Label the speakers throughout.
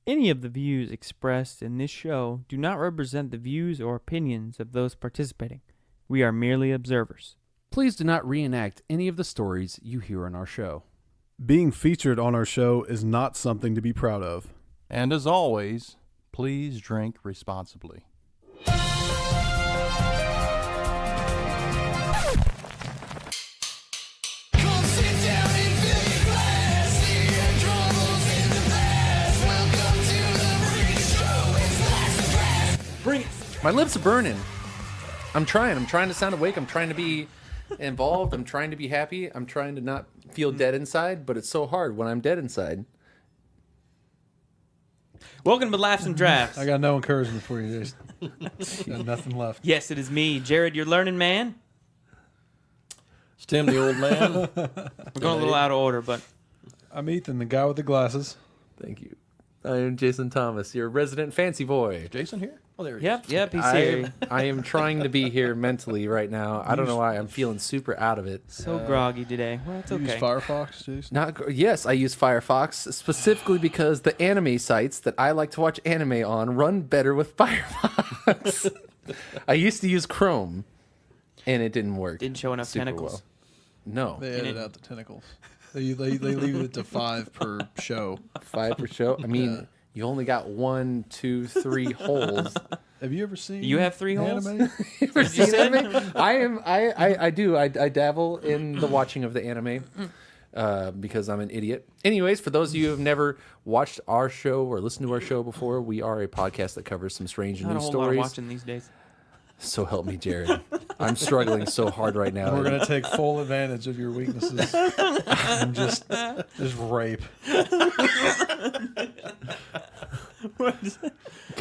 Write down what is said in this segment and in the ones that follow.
Speaker 1: Any of the views expressed in this show do not represent the views or opinions of those participating. We are merely observers.
Speaker 2: Please do not reenact any of the stories you hear on our show.
Speaker 3: Being featured on our show is not something to be proud of.
Speaker 4: And as always, please drink responsibly.
Speaker 2: Bring it. My lips are burning. I'm trying to sound awake. I'm trying to be involved. I'm trying to be happy. I'm trying to not feel dead inside, but it's so hard when I'm dead inside.
Speaker 1: Welcome to Laughs and Drafts.
Speaker 3: I got no encouragement for you. There's got nothing left.
Speaker 1: Yes, it is me, Jared, your learning man.
Speaker 5: It's Tim, the old man.
Speaker 1: We're going a little out of order, but...
Speaker 3: I'm Ethan, the guy with the glasses.
Speaker 2: Thank you. I am Jason Thomas, your resident fancy boy.
Speaker 5: Jason here? Oh, there he is.
Speaker 1: Yep, he's here.
Speaker 2: I am trying to be here mentally right now. I don't know why. I'm feeling super out of it.
Speaker 1: So groggy today. Well, it's
Speaker 3: You use
Speaker 1: okay.
Speaker 3: Firefox, Jason?
Speaker 2: Yes, I use Firefox specifically because the anime sites that I like to watch anime on run better with Firefox. I used to use Chrome, and it didn't work.
Speaker 1: Didn't show enough
Speaker 2: super
Speaker 1: tentacles.
Speaker 2: well. No,
Speaker 3: They edit out the tentacles. They leave it to 5 per show.
Speaker 2: 5 per show. I mean, you only got 1, 2, 3 holes.
Speaker 3: Have you ever seen?
Speaker 1: You have 3 holes?
Speaker 3: anime?
Speaker 2: Ever seen anime? I do. I dabble in the watching of the anime because I'm an idiot. Anyways, for those of you who have never watched our show or listened to our show before, we are a podcast that covers some strange
Speaker 1: Not a
Speaker 2: news
Speaker 1: whole lot of
Speaker 2: stories.
Speaker 1: watching these days.
Speaker 2: So help me, Jared. I'm struggling so hard right now.
Speaker 3: We're gonna take full advantage of your weaknesses and just rape.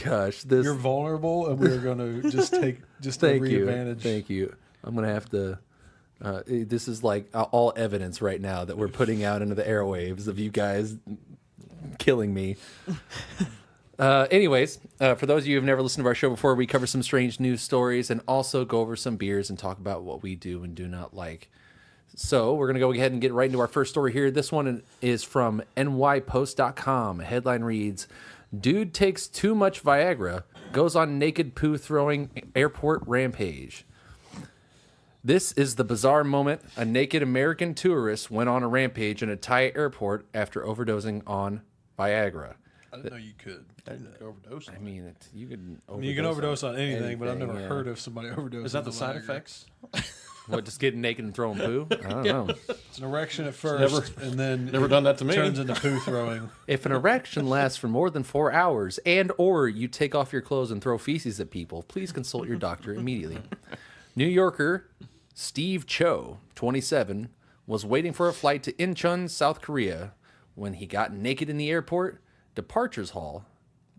Speaker 2: Gosh,
Speaker 3: You're vulnerable, and we're gonna just take
Speaker 2: Thank
Speaker 3: every
Speaker 2: you.
Speaker 3: advantage.
Speaker 2: Thank you. I'm gonna have to. This is like all evidence right now that we're putting out into the airwaves of you guys killing me. Anyways, for those of you who have never listened to our show before, we cover some strange news stories and also go over some beers and talk about what we do and do not like. So we're going to go ahead and get right into our first story here. This one is from nypost.com. Headline reads, "Dude takes too much Viagra, goes on naked poo throwing airport rampage." This is the bizarre moment. A naked American tourist went on a rampage in a Thai airport after overdosing on Viagra.
Speaker 3: I didn't know you could.
Speaker 5: Overdose.
Speaker 2: I mean, you can
Speaker 3: overdose on anything, but I've never
Speaker 2: yeah.
Speaker 3: heard of somebody overdosing.
Speaker 5: Is that the
Speaker 3: on
Speaker 5: side
Speaker 3: Viagra.
Speaker 5: effects?
Speaker 2: What, just getting naked and throwing poo? I don't know.
Speaker 3: It's an erection at first, and then
Speaker 5: Never done that to me.
Speaker 3: turns into poo throwing.
Speaker 2: If an erection lasts for more than 4 hours and or you take off your clothes and throw feces at people, please consult your doctor immediately. New Yorker Steve Cho, 27, was waiting for a flight to Incheon, South Korea, when he got naked in the airport departures hall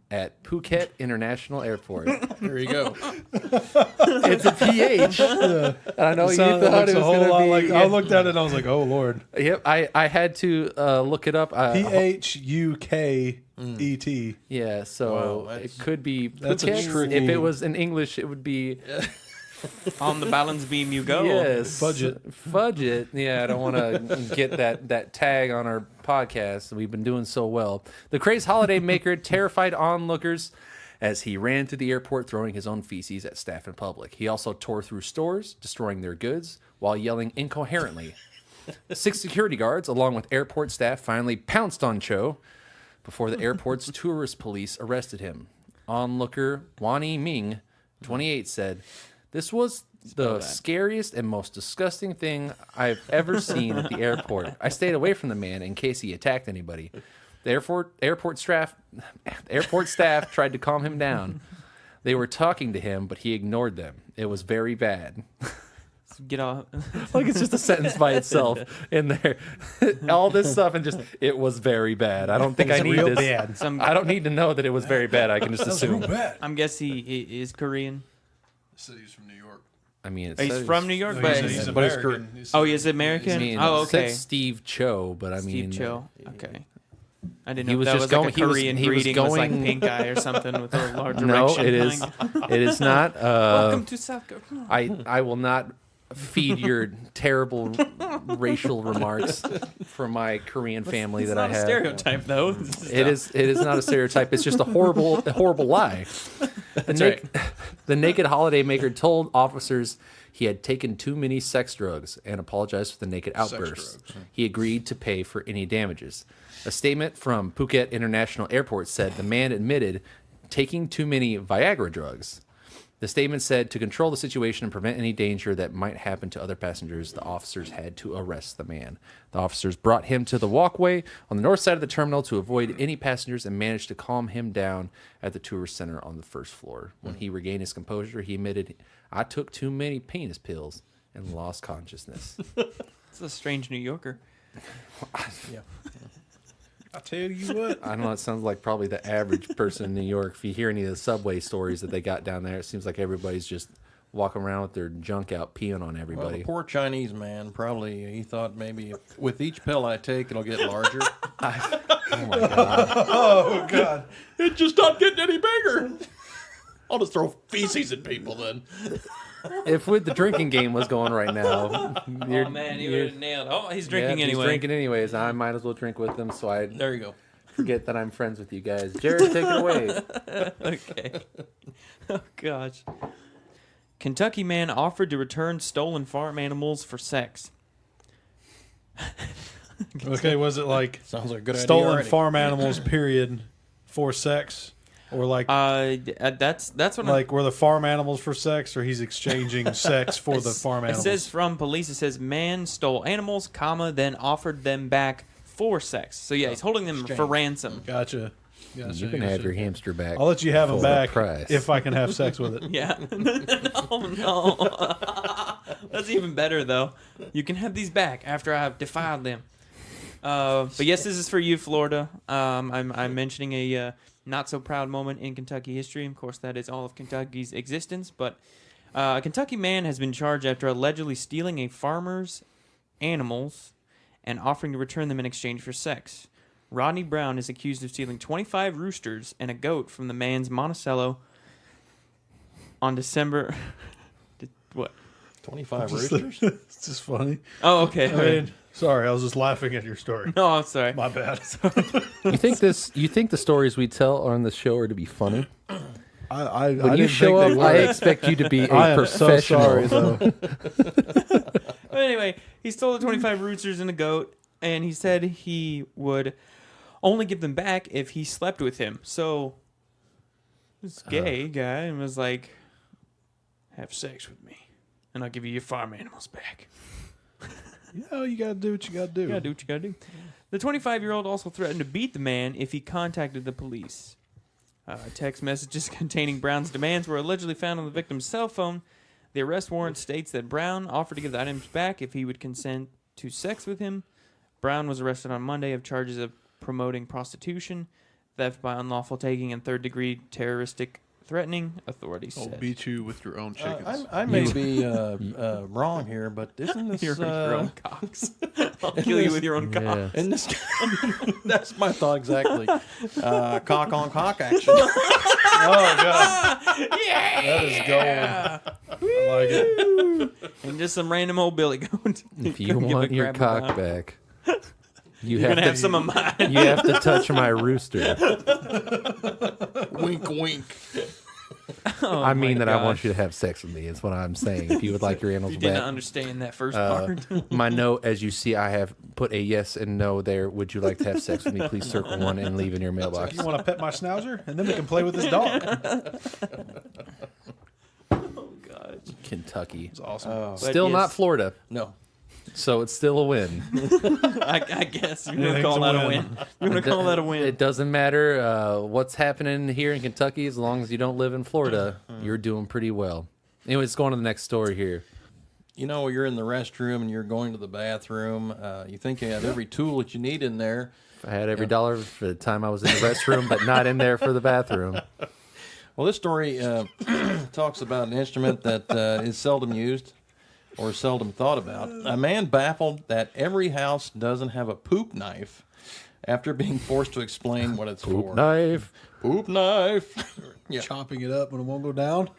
Speaker 2: at Phuket International Airport.
Speaker 5: There you go.
Speaker 2: It's a PH. And I know you thought it was
Speaker 3: a whole
Speaker 2: going
Speaker 3: lot
Speaker 2: to be.
Speaker 3: like. I looked at it and I was like, "Oh Lord."
Speaker 2: Yep, I had to look it up.
Speaker 3: PHUKET.
Speaker 2: Yeah, so
Speaker 5: Wow,
Speaker 2: it could be
Speaker 3: That's a
Speaker 2: Phuket.
Speaker 3: tricky-
Speaker 2: If it was in English, it would be
Speaker 1: On the balance beam you go.
Speaker 2: yes,
Speaker 3: Fudge it.
Speaker 2: Fudge it. Yeah, I don't want to get that tag on our podcast. We've been doing so well. The crazed holiday maker terrified onlookers as he ran through the airport throwing his own feces at staff in public. He also tore through stores, destroying their goods while yelling incoherently. 6 security guards, along with airport staff, finally pounced on Cho before the airport's tourist police arrested him. Onlooker Wani Ming, 28, said, "This was the scariest and most disgusting thing I've ever seen at the airport. I stayed away from the man in case he attacked anybody. The airport staff tried to calm him down. They were talking to him, but he ignored them. It was very bad."
Speaker 1: Get off.
Speaker 2: Like it's just a sentence by itself in there. All this stuff and just, it was very bad. I don't think I need
Speaker 3: real
Speaker 2: this.
Speaker 3: bad.
Speaker 2: I don't need to know that it was very bad. I can just assume.
Speaker 1: I'm guessing he is Korean.
Speaker 3: Said he's from New York.
Speaker 2: I mean, it
Speaker 1: He's
Speaker 2: says-
Speaker 1: from New York,
Speaker 3: No,
Speaker 1: but
Speaker 3: he's
Speaker 5: but he's
Speaker 3: American.
Speaker 1: oh, he is American.
Speaker 2: I mean,
Speaker 1: Oh,
Speaker 2: it said
Speaker 1: okay.
Speaker 2: Steve Cho, but I mean,
Speaker 1: Steve Cho. Okay. I didn't
Speaker 2: He
Speaker 1: know
Speaker 2: was
Speaker 1: if that
Speaker 2: just
Speaker 1: was like
Speaker 2: going-
Speaker 1: a
Speaker 2: he was-
Speaker 1: Korean
Speaker 2: he was
Speaker 1: greeting was like
Speaker 2: going-
Speaker 1: pink eye or something with a large
Speaker 2: no,
Speaker 1: erection.
Speaker 2: it is.
Speaker 1: Like,
Speaker 2: It is not.
Speaker 1: welcome to South Korea.
Speaker 2: I will not feed your terrible racial remarks for my Korean family that I have.
Speaker 1: It's not a stereotype, though.
Speaker 2: It is not a stereotype. It's just a horrible lie. The naked holidaymaker told officers he had taken too many sex drugs and apologized for the naked outbursts. He agreed to pay for any damages. A statement from Phuket International Airport said the man admitted taking too many Viagra drugs. The statement said to control the situation and prevent any danger that might happen to other passengers, the officers had to arrest the man. The officers brought him to the walkway on the north side of the terminal to avoid any passengers and managed to calm him down at the tourist center on the first floor. When he regained his composure, he admitted, "I took too many penis pills and lost consciousness."
Speaker 1: It's a strange New Yorker.
Speaker 3: Yeah. I tell you what.
Speaker 2: I don't know. It sounds like probably the average person in New York. If you hear any of the subway stories that they got down there, it seems like everybody's just walking around with their junk out, peeing on
Speaker 5: Well,
Speaker 2: everybody.
Speaker 5: the poor Chinese man probably he thought maybe with each pill I take it'll get larger.
Speaker 2: Oh my god!
Speaker 3: Oh God.
Speaker 5: It just not getting any bigger. I'll just throw feces at people then.
Speaker 2: If the drinking game was going right now,
Speaker 1: Oh, man, he would have nailed. Oh, he's drinking anyway.
Speaker 2: He's drinking anyways. I might as well drink with him, so I
Speaker 5: There you go.
Speaker 2: forget that I'm friends with you guys. Jared, take it away.
Speaker 1: Okay. Oh, gosh. Kentucky man offered to return stolen farm animals for sex.
Speaker 3: Okay, was it like
Speaker 5: Sounds like a good idea
Speaker 3: stolen
Speaker 5: already.
Speaker 3: farm animals, period, for sex? Or like
Speaker 1: That's what
Speaker 3: like were the farm animals for sex, or he's exchanging sex for the farm
Speaker 1: It
Speaker 3: animals?
Speaker 1: says from police. It says man stole animals, comma, then offered them back for sex. So yeah, he's holding them for ransom.
Speaker 3: Gotcha.
Speaker 2: You can have your hamster back.
Speaker 3: I'll let you have them
Speaker 2: full
Speaker 3: back
Speaker 2: price.
Speaker 3: if I can have sex with it.
Speaker 1: Yeah. Oh no. That's even better though. You can have these back after I've defiled them. But yes, this is for you, Florida. I'm mentioning a not so proud moment in Kentucky history. Of course, that is all of Kentucky's existence. But a Kentucky man has been charged after allegedly stealing a farmer's animals and offering to return them in exchange for sex. Rodney Brown is accused of stealing 25 roosters and a goat from the man's Monticello on December... What?
Speaker 5: 25 roosters.
Speaker 3: It's just funny.
Speaker 1: Oh, okay.
Speaker 3: I mean, sorry, I was just laughing at your story.
Speaker 1: No, I'm sorry.
Speaker 3: My bad.
Speaker 2: You think the stories we tell on the show are to be funny?
Speaker 3: I
Speaker 2: When you
Speaker 3: didn't
Speaker 2: show
Speaker 3: think
Speaker 2: up,
Speaker 3: they
Speaker 2: I
Speaker 3: were.
Speaker 2: expect you to be a
Speaker 3: I am so
Speaker 2: professional.
Speaker 3: sorry, though.
Speaker 1: But anyway, he stole the 25 roosters and a goat, and he said he would only give them back if he slept with him. So this gay guy was like, have sex with me, and I'll give you your farm animals back.
Speaker 3: You gotta do what you gotta do.
Speaker 1: You gotta do what you gotta do. The 25-year-old also threatened to beat the man if he contacted the police. Text messages containing Brown's demands were allegedly found on the victim's cell phone. The arrest warrant states that Brown offered to give the items back if he would consent to sex with him. Brown was arrested on Monday of charges of promoting prostitution, theft by unlawful taking, and third-degree terroristic threatening, authorities
Speaker 6: I'll
Speaker 1: said.
Speaker 6: beat you with your own chickens.
Speaker 5: I may be wrong here, but isn't this
Speaker 1: Your own cocks. I'll kill you with your own cock.
Speaker 2: Yeah.
Speaker 5: in this? That's my thought exactly. Cock on cock action.
Speaker 3: Oh God,
Speaker 1: Yeah!
Speaker 3: that is gold. I like it.
Speaker 1: And just some random old billy goat.
Speaker 2: If you
Speaker 1: Give a
Speaker 2: want your
Speaker 1: grab
Speaker 2: cock
Speaker 1: about.
Speaker 2: back, you
Speaker 1: You're
Speaker 2: have
Speaker 1: gonna
Speaker 2: to
Speaker 1: have some of mine.
Speaker 2: you have to touch my rooster.
Speaker 5: Wink, wink.
Speaker 1: Oh,
Speaker 2: I mean
Speaker 1: my
Speaker 2: that I want
Speaker 1: gosh.
Speaker 2: you to have sex with me. Is what I'm saying. If you would like your animals
Speaker 1: You did not
Speaker 2: back,
Speaker 1: understand that first part.
Speaker 2: my note, as you see, I have put a yes and no there. Would you like to have sex with me? Please circle one and leave in your mailbox.
Speaker 3: You want to pet my schnauzer, and then we can play with this dog.
Speaker 1: Oh god.
Speaker 2: Kentucky,
Speaker 3: It's awesome.
Speaker 1: But
Speaker 2: still not
Speaker 1: yes,
Speaker 2: Florida,
Speaker 5: No.
Speaker 2: so it's still a win.
Speaker 1: I guess you're gonna
Speaker 3: Anything's
Speaker 1: call
Speaker 3: a
Speaker 1: that a
Speaker 3: win.
Speaker 1: win. You're gonna call that a win.
Speaker 2: It doesn't matter what's happening here in Kentucky, as long as you don't live in Florida, you're doing pretty well. Anyway, let's go on to the next story here.
Speaker 5: You know, you're in the restroom and you're going to the bathroom. You think you have every tool that you need in there.
Speaker 2: I had every dollar for the time I was in the restroom, but not in there for the bathroom.
Speaker 5: Well, this story talks about an instrument that is seldom used or seldom thought about. A man baffled that every house doesn't have a poop knife after being forced to explain what it's for.
Speaker 2: Knife.
Speaker 5: Poop knife. Yeah.
Speaker 3: Chopping it up when it won't go down.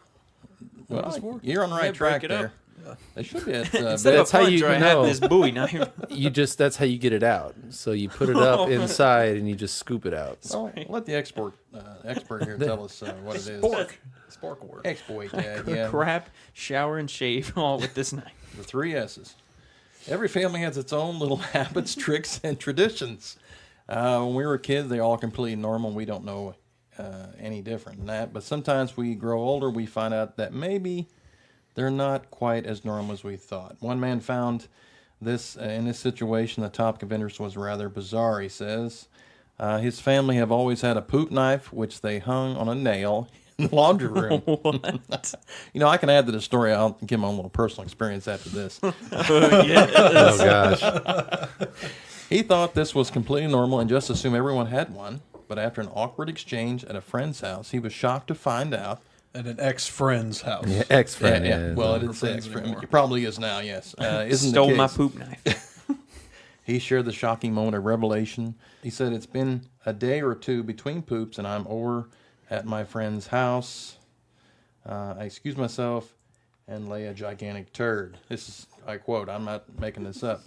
Speaker 5: Well, you're on the right
Speaker 1: Yeah, break
Speaker 5: track
Speaker 1: it up.
Speaker 5: there. They should be at
Speaker 1: Instead of
Speaker 2: That's
Speaker 1: a
Speaker 2: how
Speaker 1: plunger,
Speaker 2: you
Speaker 1: I
Speaker 2: know.
Speaker 1: have this Bowie knife.
Speaker 2: That's how you get it out. So you put it up inside and you just scoop it out.
Speaker 5: Oh, let the expert here tell us what it is.
Speaker 3: Spork word.
Speaker 5: Exploit, yeah.
Speaker 1: Crap, shower, and shave all with this knife.
Speaker 5: The 3 S's. Every family has its own little habits, tricks, and traditions. When we were kids, they all completely normal. We don't know any different than that. But sometimes we grow older, we find out that maybe they're not quite as normal as we thought. One man found this in this situation. The topic of interest was rather bizarre, he says. His family have always had a poop knife, which they hung on a nail in the laundry room.
Speaker 1: What?
Speaker 5: I can add to the story. I'll give my own little personal experience after this.
Speaker 2: Oh gosh.
Speaker 5: He thought this was completely normal and just assumed everyone had one. But after an awkward exchange at a friend's house, he was shocked to find out.
Speaker 3: At an ex-friend's house.
Speaker 2: Yeah, ex-friend.
Speaker 5: Yeah. Well, it didn't say
Speaker 3: friends
Speaker 5: ex-friend.
Speaker 3: anymore.
Speaker 5: It probably is now, yes. Isn't
Speaker 1: Stole
Speaker 5: the
Speaker 1: my
Speaker 5: case.
Speaker 1: poop knife.
Speaker 5: He shared the shocking moment of revelation. He said, "It's been a day or two between poops, and I'm over at my friend's house. I excuse myself and lay a gigantic turd." This is, I quote, I'm not making this up.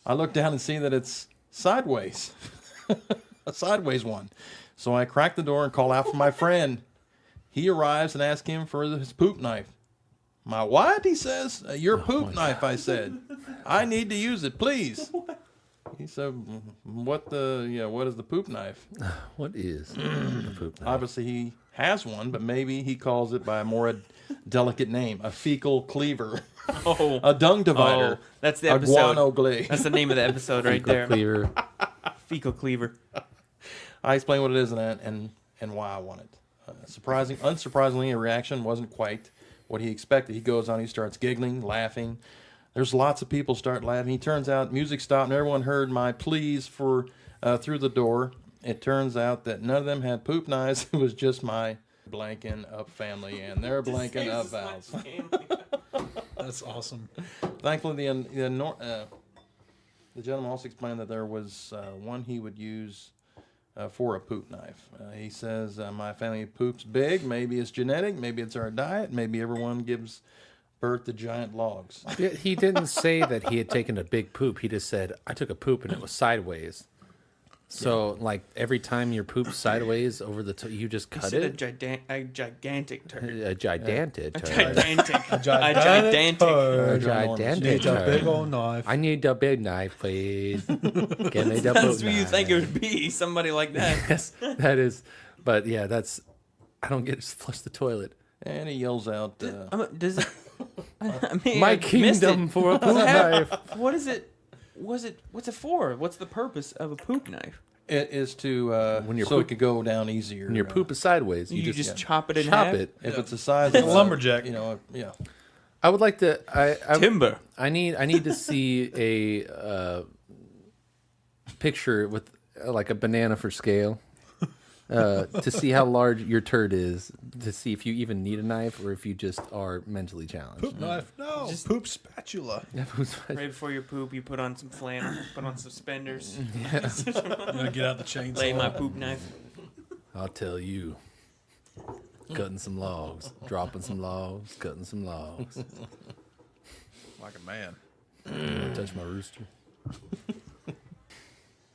Speaker 5: "I look down and see that it's sideways, a sideways one. So I crack the door and call out for my friend. He arrives and asks him for his poop knife. 'My what?' he says. 'Your poop knife,' I said. 'I need to use it, please.' He said, what is the poop knife?"
Speaker 2: What is the poop knife?
Speaker 5: Obviously, he has one, but maybe he calls it by a more delicate name, a fecal cleaver,
Speaker 1: Oh,
Speaker 5: a dung divider,
Speaker 1: that's the
Speaker 5: a
Speaker 1: episode.
Speaker 5: guano glade.
Speaker 1: That's the name of the episode right there.
Speaker 2: Cleaver.
Speaker 1: Fecal cleaver.
Speaker 5: I explain what it is and why I want it. Unsurprisingly, a reaction wasn't quite what he expected. He goes on, he starts giggling, laughing. There's lots of people start laughing. He turns out music stopped and everyone heard my pleas for through the door. It turns out that none of them had poop knives. It was just my blanking up family and their blanking up vows.
Speaker 3: That's awesome.
Speaker 5: Thankfully, the gentleman also explained that there was one he would use for a poop knife. He says, "My family poops big. Maybe it's genetic. Maybe it's our diet. Maybe everyone gives birth to giant logs."
Speaker 2: Yeah, he didn't say that he had taken a big poop. He just said, "I took a poop and it was sideways." So, like, every time your poop's sideways over the you just cut
Speaker 1: He
Speaker 2: it?
Speaker 1: said a gigantic turd.
Speaker 2: A gigantic turd.
Speaker 1: Gigantic.
Speaker 3: A gigantic
Speaker 2: A
Speaker 3: turd.
Speaker 2: gigantic
Speaker 3: Needs a
Speaker 2: turd.
Speaker 3: big old knife.
Speaker 2: I need a big knife, please. Give me the
Speaker 1: That's
Speaker 2: poop
Speaker 1: who you
Speaker 2: knife.
Speaker 1: think it would be. Somebody like that.
Speaker 2: Yes, that is. But yeah, I don't get to flush the toilet.
Speaker 5: And he yells out,
Speaker 1: Does it? I mean,
Speaker 2: My
Speaker 1: I missed
Speaker 2: kingdom
Speaker 1: it.
Speaker 2: for a poop knife.
Speaker 1: What is it? What's it for? What's the purpose of a poop knife?
Speaker 5: it is to
Speaker 2: When your
Speaker 5: so
Speaker 2: poop-
Speaker 5: it could go down easier.
Speaker 2: When your poop is sideways,
Speaker 1: You just
Speaker 2: yeah.
Speaker 1: chop it in
Speaker 2: chop
Speaker 1: half?
Speaker 2: it.
Speaker 5: If it's the size
Speaker 3: Like
Speaker 5: of
Speaker 3: a lumberjack.
Speaker 5: yeah.
Speaker 2: I would like to.
Speaker 1: Timber.
Speaker 2: I need to see a picture with like a banana for scale to see how large your turd is, to see if you even need a knife or if you just are mentally challenged.
Speaker 3: Poop knife? No.
Speaker 1: Just-
Speaker 3: poop spatula.
Speaker 1: Right before your poop, you put on some flannel, put on suspenders,
Speaker 3: I'm gonna get out the chainsaw.
Speaker 1: lay my poop knife.
Speaker 2: I'll tell you. Cutting some logs, dropping some logs, cutting some logs.
Speaker 3: like a man.
Speaker 2: Touch my rooster.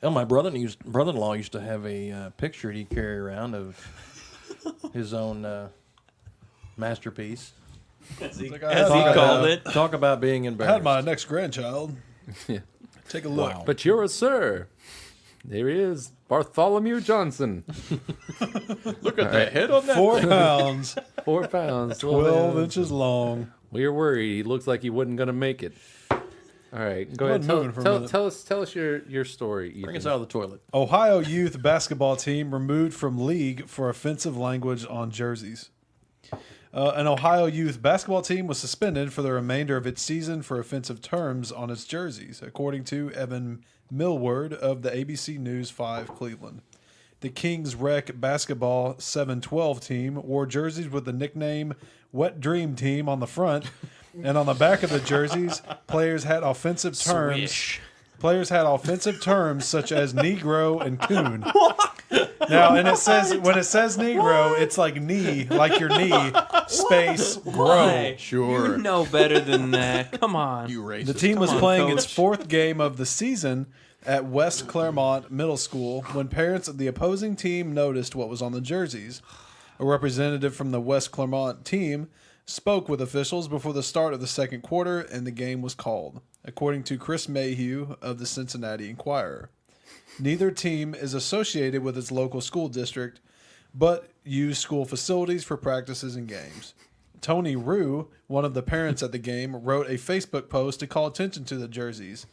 Speaker 5: Well, my brother-in-law used to have a picture he'd carry around of his own masterpiece.
Speaker 1: As he
Speaker 3: Like I had
Speaker 1: called it.
Speaker 5: Talk about being
Speaker 3: I
Speaker 5: embarrassed.
Speaker 3: had my next grandchild.
Speaker 2: Yeah.
Speaker 3: Take a look.
Speaker 5: Wow.
Speaker 2: But you're a sir. There he is, Bartholomew Johnson.
Speaker 5: Look at the head on that.
Speaker 3: 4 pounds,
Speaker 2: 4 pounds,
Speaker 3: 12 inches long.
Speaker 2: We were worried. He looks like he wasn't going to make it. All right, go ahead.
Speaker 3: moving for a minute.
Speaker 2: Tell us your story.
Speaker 5: Bring
Speaker 2: Ethan.
Speaker 5: us out of the toilet.
Speaker 3: Ohio youth basketball team removed from league for offensive language on jerseys. An Ohio youth basketball team was suspended for the remainder of its season for offensive terms on its jerseys, according to Evan Millward of the ABC News 5 Cleveland. The Kings Rec basketball 7-12 team wore jerseys with the nickname Wet Dream Team on the front, and on the back of the jerseys, players had offensive terms.
Speaker 1: Swish.
Speaker 3: Players had offensive terms such as Negro and Coon. Now, and it says when it says Negro, it's like knee, like your knee, space grow.
Speaker 1: Why?
Speaker 6: Sure.
Speaker 1: You know better than that. Come on.
Speaker 6: You racist.
Speaker 3: The team was
Speaker 1: Come on,
Speaker 3: playing its
Speaker 1: coach.
Speaker 3: fourth game of the season at West Claremont Middle School when parents of the opposing team noticed what was on the jerseys. A representative from the West Claremont team spoke with officials before the start of the second quarter, and the game was called, according to Chris Mayhew of the Cincinnati Enquirer. Neither team is associated with its local school district, but use school facilities for practices and games. Tony Rue, one of the parents at the game, wrote a Facebook post to call attention to the jerseys.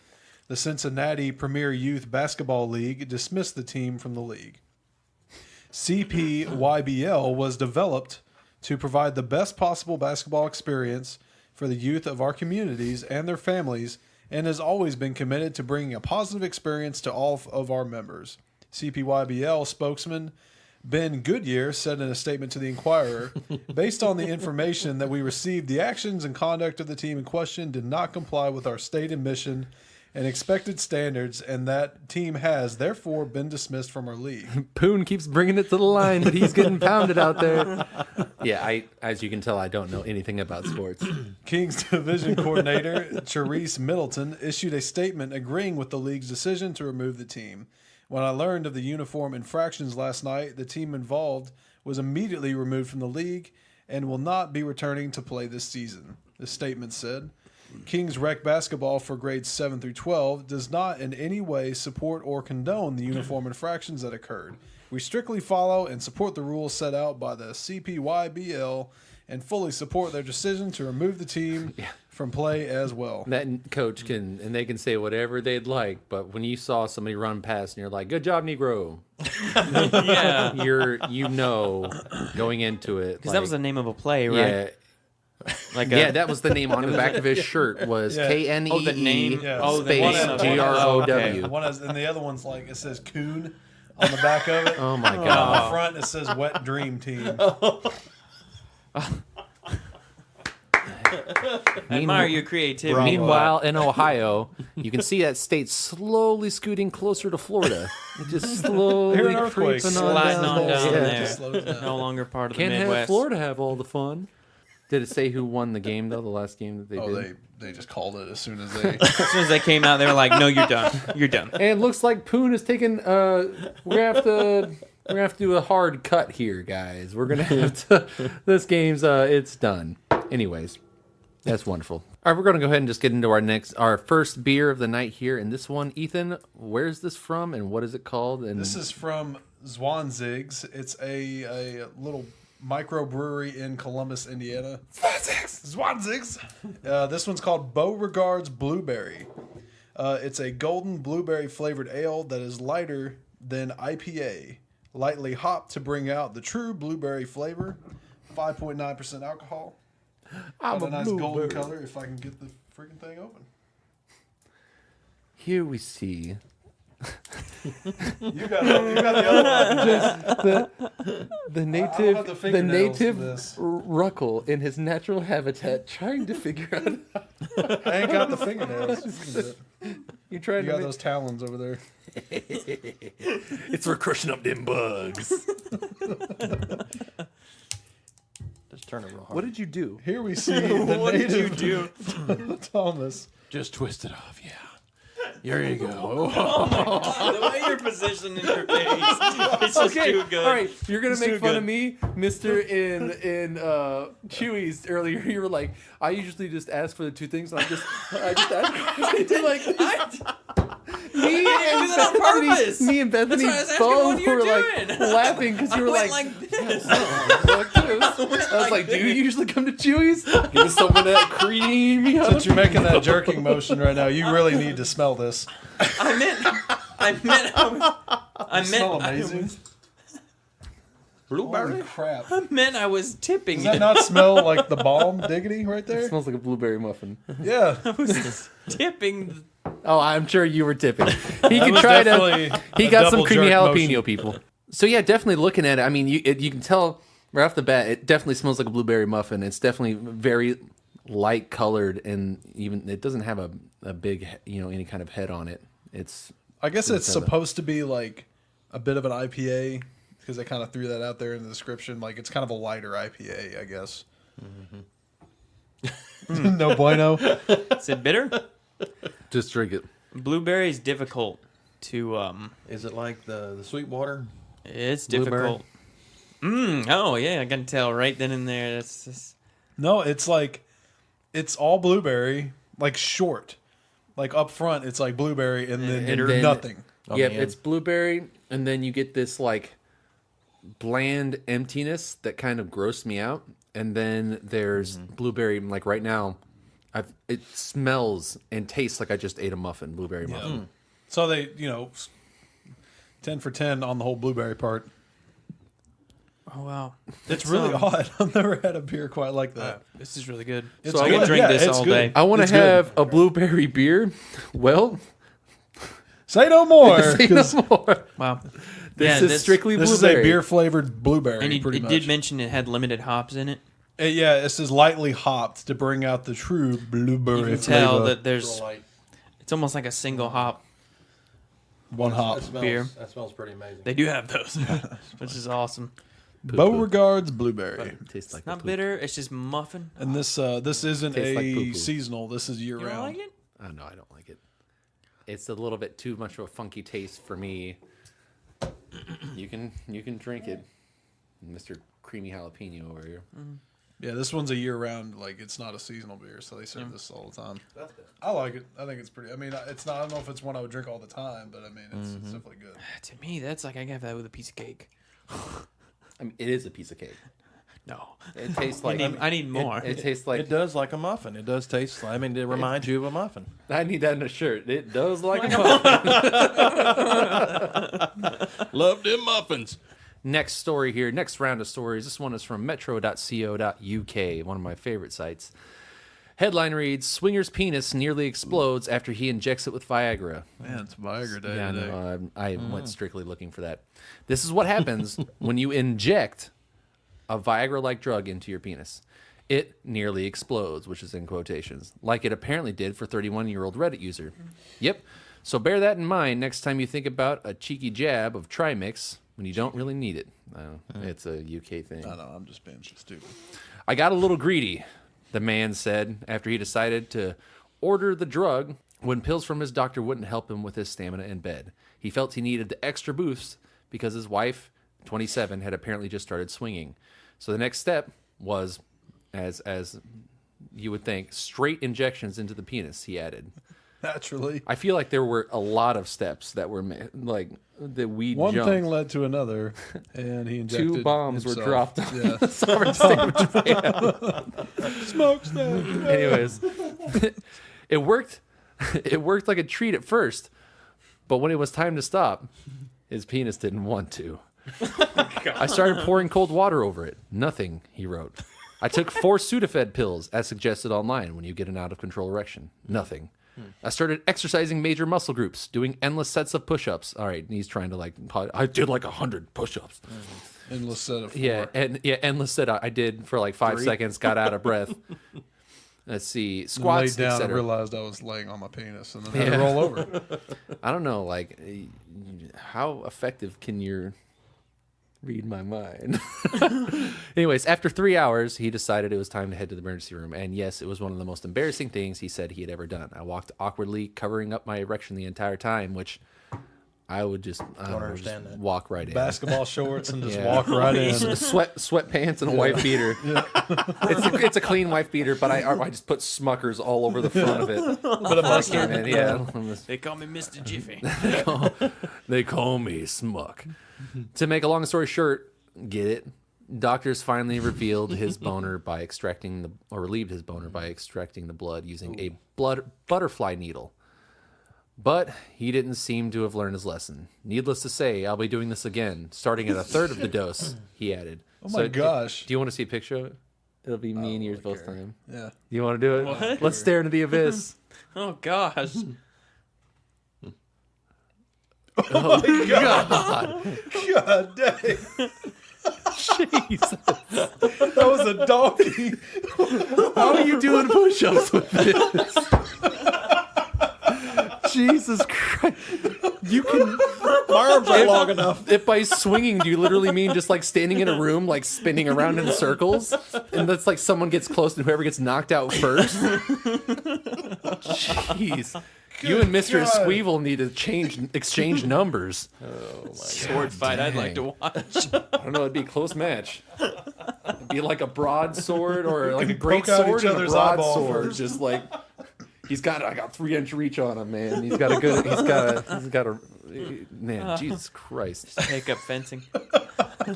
Speaker 3: The Cincinnati Premier Youth Basketball League dismissed the team from the league. CPYBL was developed to provide the best possible basketball experience for the youth of our communities and their families, and has always been committed to bringing a positive experience to all of our members. CPYBL spokesman Ben Goodyear said in a statement to the Enquirer, based on the information that we received, the actions and conduct of the team in question did not comply with our stated mission and expected standards, and that team has therefore been dismissed from our league.
Speaker 2: Poon keeps bringing it to the line, but he's getting pounded out there. Yeah, as you can tell, I don't know anything about sports.
Speaker 3: Kings division coordinator Therese Middleton issued a statement agreeing with the league's decision to remove the team. When I learned of the uniform infractions last night, the team involved was immediately removed from the league and will not be returning to play this season, the statement said. Kings Rec Basketball for grades 7 through 12 does not in any way support or condone the uniform infractions that occurred. We strictly follow and support the rules set out by the CPYBL and fully support their decision to remove the team from play as well.
Speaker 2: That coach can, and they can say whatever they'd like, but when you saw somebody run past and you're like, good job, Negro.
Speaker 1: Yeah.
Speaker 2: You know, going into it.
Speaker 1: Because that was the name of a play, right?
Speaker 2: Yeah.
Speaker 1: Like
Speaker 2: That was the name on the back of his shirt was
Speaker 3: Yeah.
Speaker 2: KNEE
Speaker 1: Oh, the name.
Speaker 3: Yeah.
Speaker 1: Oh, the
Speaker 2: space
Speaker 1: name of it.
Speaker 2: GROW.
Speaker 1: Okay.
Speaker 3: One is, and the other one's like, it says Coon on the back of it.
Speaker 2: Oh my
Speaker 3: And
Speaker 2: God.
Speaker 3: on the front, it says Wet Dream Team.
Speaker 1: I admire your creativity.
Speaker 2: Meanwhile, in Ohio, you can see that state slowly scooting closer to Florida. It just slowly
Speaker 3: Hear an earthquake.
Speaker 2: creeping on
Speaker 1: Sliding
Speaker 2: down
Speaker 1: on
Speaker 2: there.
Speaker 1: down
Speaker 2: Yeah.
Speaker 1: there.
Speaker 3: Just slows down.
Speaker 1: No longer part of the
Speaker 2: Can't have
Speaker 1: Midwest.
Speaker 2: Florida have all the fun. Did it say who won the game though? The last game that they
Speaker 3: Oh,
Speaker 2: did.
Speaker 3: they just called it as soon as they.
Speaker 1: As soon as they came out, they were like, "No, you're done. You're done."
Speaker 2: And it looks like Poon is taking. We're gonna have to do a hard cut here, guys. We're gonna have to. This game's it's done. Anyways, that's wonderful. All right, we're gonna go ahead and just get into our first beer of the night here. And this one, Ethan, where's this from and what is it called? And
Speaker 3: This is from Zwanzigz. It's a little microbrewery in Columbus, Indiana. Zwanzigz. This one's called Beauregard's Blueberry. It's a golden blueberry flavored ale that is lighter than IPA, lightly hopped to bring out the true blueberry flavor. 5.9% alcohol.
Speaker 2: I'm
Speaker 3: Got
Speaker 2: a
Speaker 3: a nice
Speaker 2: blueberry.
Speaker 3: golden color. If I can get the freaking thing open.
Speaker 2: Here we see
Speaker 3: You got the other one.
Speaker 2: the
Speaker 3: native-
Speaker 2: native
Speaker 3: the fingernails for this.
Speaker 2: ruckle in his natural habitat, trying to figure out.
Speaker 3: I ain't got the fingernails.
Speaker 2: You're trying
Speaker 3: You
Speaker 2: to.
Speaker 3: got those talons over there.
Speaker 2: It's for crushing up them bugs.
Speaker 5: Just turn it real hard.
Speaker 2: What did you do?
Speaker 3: Here we see the
Speaker 1: What did you
Speaker 3: native
Speaker 1: do?
Speaker 3: Thomas.
Speaker 5: Just twist it off, yeah. There you go.
Speaker 1: The way you're positioning your face, it's just too good.
Speaker 2: All right. You're gonna
Speaker 3: It's
Speaker 2: make
Speaker 3: too
Speaker 2: fun
Speaker 3: good.
Speaker 2: of me, Mister. In Chewy's earlier, you were like, I usually just ask for the two things. And I just ask. You're like me and
Speaker 1: do that on
Speaker 2: Bethany.
Speaker 1: purpose.
Speaker 2: Me and Bethany
Speaker 1: That's why I was asking what
Speaker 2: both
Speaker 1: you're
Speaker 2: were like
Speaker 1: doing.
Speaker 2: laughing because you were
Speaker 1: Went
Speaker 2: like
Speaker 1: this.
Speaker 2: like this. I was like, do you usually come to Chewy's? Give us some of that creamy.
Speaker 3: Since you're making that jerking motion right now, you really need to smell this.
Speaker 1: I
Speaker 3: Smell amazing. Holy crap.
Speaker 1: meant I was tipping
Speaker 3: Does that
Speaker 1: it.
Speaker 3: not smell like the bomb diggity right
Speaker 2: It
Speaker 3: there?
Speaker 2: smells like a blueberry muffin.
Speaker 3: Yeah.
Speaker 1: I was tipping.
Speaker 2: Oh, I'm sure you were tipping. He can
Speaker 3: was
Speaker 2: try to.
Speaker 3: definitely
Speaker 2: He
Speaker 3: a
Speaker 2: got some
Speaker 3: double
Speaker 2: creamy
Speaker 3: jerk
Speaker 2: jalapeno,
Speaker 3: motion.
Speaker 2: people. So yeah, definitely looking at it. I mean, you can tell right off the bat. It definitely smells like a blueberry muffin. It's definitely very light colored, and even it doesn't have a big any kind of head on it. It's
Speaker 3: I guess it's supposed to be like a bit of an IPA because they kind of threw that out there in the description. Like it's kind of a lighter IPA, I guess. No bueno.
Speaker 1: Is it bitter?
Speaker 2: Just drink it.
Speaker 1: Blueberry is difficult to.
Speaker 5: Is it like the Sweetwater?
Speaker 1: It's
Speaker 5: Blueberry?
Speaker 1: difficult. Oh yeah, I can tell right then and there. That's just.
Speaker 3: No, it's like it's all blueberry, like short. Like up front, it's like blueberry, and then nothing.
Speaker 2: Yeah,
Speaker 5: man.
Speaker 2: it's blueberry, and then you get this like bland emptiness that kind of grossed me out. And then there's blueberry. Like right now, it smells and tastes like I just ate a muffin, blueberry muffin.
Speaker 3: So they, 10 for 10 on the whole blueberry part.
Speaker 1: Oh wow,
Speaker 3: It's really odd. I've never had a beer quite like that.
Speaker 1: this is really good.
Speaker 3: It's
Speaker 1: So I
Speaker 3: good.
Speaker 1: can drink
Speaker 3: Yeah,
Speaker 1: this
Speaker 3: it's
Speaker 1: all
Speaker 3: good.
Speaker 1: day.
Speaker 2: I want
Speaker 3: It's
Speaker 2: to
Speaker 3: good.
Speaker 2: have a blueberry beer. Well,
Speaker 3: Say no more.
Speaker 2: say no
Speaker 3: 'cause
Speaker 2: more.
Speaker 1: Wow,
Speaker 2: This is strictly
Speaker 3: This is
Speaker 2: blueberry.
Speaker 3: a beer flavored blueberry.
Speaker 1: And
Speaker 3: pretty
Speaker 1: it
Speaker 3: much.
Speaker 1: did mention it had limited hops in it.
Speaker 3: Yeah, this is lightly hopped to bring out the true blueberry
Speaker 1: You can
Speaker 3: flavor.
Speaker 1: tell that there's.
Speaker 5: Real light.
Speaker 1: It's almost like a single hop.
Speaker 3: One hop.
Speaker 5: That smells,
Speaker 1: beer.
Speaker 5: That smells pretty amazing.
Speaker 1: They do have those, which is awesome.
Speaker 3: Beauregard's blueberry.
Speaker 2: Tastes like
Speaker 1: Not
Speaker 2: a poop.
Speaker 1: bitter. It's just muffin.
Speaker 3: And this isn't
Speaker 2: Tastes like poo-poo.
Speaker 3: seasonal. This is year
Speaker 1: You don't
Speaker 3: round.
Speaker 1: like it?
Speaker 2: Oh, no, I don't like it. It's a little bit too much of a funky taste for me. You can drink it, Mr. Creamy Jalapeno over here.
Speaker 3: Yeah, this one's a year round. Like it's not a seasonal beer, so they serve this all the time. I like it. I think it's pretty. I mean, it's not. I don't know if it's one I would drink all the time, but I mean, it's definitely good.
Speaker 1: To me, that's like I can have that with a piece of cake.
Speaker 2: I mean, it is a piece of cake.
Speaker 1: No,
Speaker 2: It tastes like
Speaker 1: I need more.
Speaker 2: It tastes like
Speaker 5: It does like a muffin. It does taste. I mean, it reminds you of a muffin.
Speaker 2: I need that in a shirt. It does like a muffin.
Speaker 5: Love them muffins.
Speaker 2: Next story here. Next round of stories. This one is from metro.co.uk, one of my favorite sites. Headline reads: Swinger's penis nearly explodes after he injects it with Viagra.
Speaker 3: Man, it's Viagra day
Speaker 2: Yeah,
Speaker 3: today.
Speaker 2: no, I went strictly looking for that. This is what happens when you inject a Viagra-like drug into your penis. It nearly explodes, which is in quotations, like it apparently did for 31-year-old Reddit user. Yep. So bear that in mind next time you think about a cheeky jab of Trimix when you don't really need it. It's a UK thing.
Speaker 3: I know. I'm just being stupid.
Speaker 2: I got a little greedy, the man said after he decided to order the drug when pills from his doctor wouldn't help him with his stamina in bed. He felt he needed the extra boost because his wife, 27, had apparently just started swinging. So the next step was, as you would think, straight injections into the penis, he added.
Speaker 3: Naturally.
Speaker 2: I feel like there were a lot of steps that were like that we
Speaker 3: One
Speaker 2: jumped.
Speaker 3: thing led to another, and he injected
Speaker 2: Two bombs were
Speaker 3: himself.
Speaker 2: dropped on
Speaker 3: Yeah.
Speaker 2: the sovereign state of Japan.
Speaker 3: Smokestack.
Speaker 2: Anyways, it worked. It worked like a treat at first, but when it was time to stop, his penis didn't want to. I started pouring cold water over it. Nothing, he wrote. I took 4 Sudafed pills, as suggested online when you get an out-of-control erection. Nothing. I started exercising major muscle groups, doing endless sets of push-ups. All right, he's trying to I did like 100 push-ups.
Speaker 3: Endless set of 4.
Speaker 2: Endless set. I did for like 5 seconds, got out of breath. Let's see,
Speaker 3: Laid
Speaker 2: squats,
Speaker 3: down and
Speaker 2: etc.
Speaker 3: realized I was laying on my penis, and then had to roll over.
Speaker 2: I don't know, like, how effective can you read my mind? Anyways, after 3 hours, he decided it was time to head to the emergency room. And yes, it was one of the most embarrassing things he said he had ever done. I walked awkwardly, covering up my erection the entire time, which I would just,
Speaker 5: understand that.
Speaker 2: walk right in.
Speaker 3: Basketball shorts and just
Speaker 2: Yeah.
Speaker 3: walk right in.
Speaker 2: Sweatpants and a wife beater. It's a clean wife beater, but I just put Smuckers all over the front of it.
Speaker 3: But a mustard.
Speaker 2: And, yeah,
Speaker 1: They call me Mr. Jiffy.
Speaker 2: they call me Smuck. To make a long story short, get it? Doctors finally revealed his boner by extracting relieved his boner by extracting the blood using a butterfly needle. But he didn't seem to have learned his lesson. Needless to say, I'll be doing this again, starting at a third of the dose, he added.
Speaker 3: Oh my gosh.
Speaker 2: Do you want to see a picture of it? It'll be me and yours both time.
Speaker 3: Yeah.
Speaker 2: You want to do it?
Speaker 1: What?
Speaker 2: Let's stare into the abyss.
Speaker 1: Oh gosh.
Speaker 3: God dang.
Speaker 2: Jesus.
Speaker 3: That was a donkey.
Speaker 2: How are you doing push-ups with this? Jesus Christ. You can.
Speaker 5: My arms are long enough.
Speaker 2: If by swinging, do you literally mean just like standing in a room, like spinning around in circles? And that's like someone gets close and whoever gets knocked out first? Jeez. You and Mr.
Speaker 3: God.
Speaker 2: Squeevel need to exchange numbers.
Speaker 1: Sword fight I'd like to watch.
Speaker 2: I don't know, it'd be a close match. It'd be like a broad sword or like a great
Speaker 3: poke out
Speaker 2: sword
Speaker 3: each
Speaker 2: and a
Speaker 3: other's
Speaker 2: broad
Speaker 3: eyeball
Speaker 2: sword.
Speaker 3: first.
Speaker 2: Just like I got 3-inch reach on him, man. He's got a man, Jesus Christ.
Speaker 1: Take up fencing.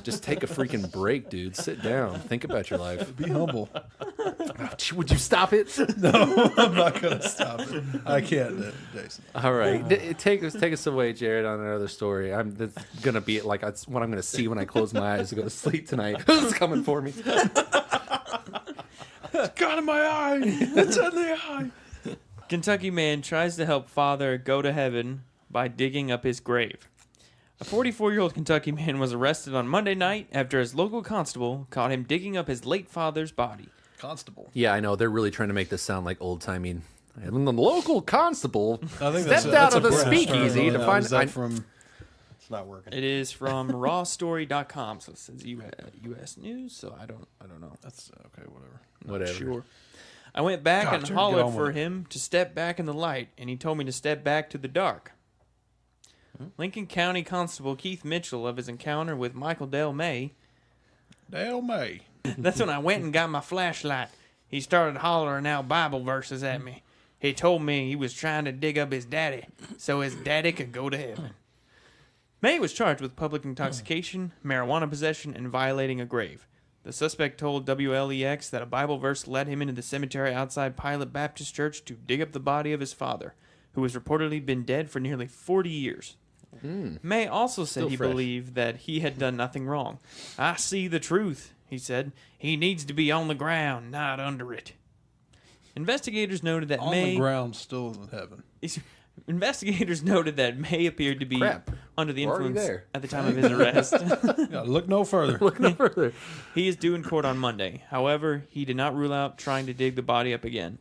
Speaker 2: Just take a freaking break, dude. Sit down. Think about your life.
Speaker 3: Be humble.
Speaker 2: Would you stop it?
Speaker 3: I'm not going to stop it. I can't, Jason.
Speaker 2: All right, take us away, Jared, on another story. That's gonna be like it's what I'm gonna see when I close my eyes to go to sleep tonight. Who's coming for me?
Speaker 3: Got in my eye. It's in the eye.
Speaker 1: Kentucky man tries to help father go to heaven by digging up his grave. A 44-year-old Kentucky man was arrested on Monday night after his local constable caught him digging up his late father's body.
Speaker 3: Constable.
Speaker 2: Yeah, I know they're really trying to make this sound like old timey. And the local constable
Speaker 3: I think
Speaker 2: stepped out of the speakeasy to find.
Speaker 3: Is that from?
Speaker 5: It's not working.
Speaker 1: It is from rawstory.com, so it says U.S. News. So I don't know.
Speaker 3: That's okay. Whatever.
Speaker 2: Whatever.
Speaker 1: Sure. I went back
Speaker 3: God,
Speaker 1: and
Speaker 3: Jared, get
Speaker 1: hollered
Speaker 3: on
Speaker 1: for
Speaker 3: with it.
Speaker 1: him to step back in the light, and he told me to step back to the dark. Lincoln County Constable Keith Mitchell of his encounter with Michael Dale May.
Speaker 3: Dale May.
Speaker 1: That's when I went and got my flashlight. He started hollering out Bible verses at me. He told me he was trying to dig up his daddy so his daddy could go to heaven. May was charged with public intoxication, marijuana possession, and violating a grave. The suspect told WLEX that a Bible verse led him into the cemetery outside Pilot Baptist Church to dig up the body of his father, who has reportedly been dead for nearly 40 years. May also said
Speaker 2: Still
Speaker 1: he
Speaker 2: fresh.
Speaker 1: believed that he had done nothing wrong. I see the truth, he said. He needs to be on the ground, not under it. Investigators noted that
Speaker 3: On
Speaker 1: May...
Speaker 3: the ground, still in heaven.
Speaker 1: Investigators noted that May appeared to be
Speaker 2: Crap.
Speaker 1: under the
Speaker 2: We're already
Speaker 1: influence
Speaker 2: there.
Speaker 1: at the time of his arrest.
Speaker 3: Yeah, look no further.
Speaker 2: Look no further.
Speaker 1: He is due in court on Monday. However, he did not rule out trying to dig the body up again.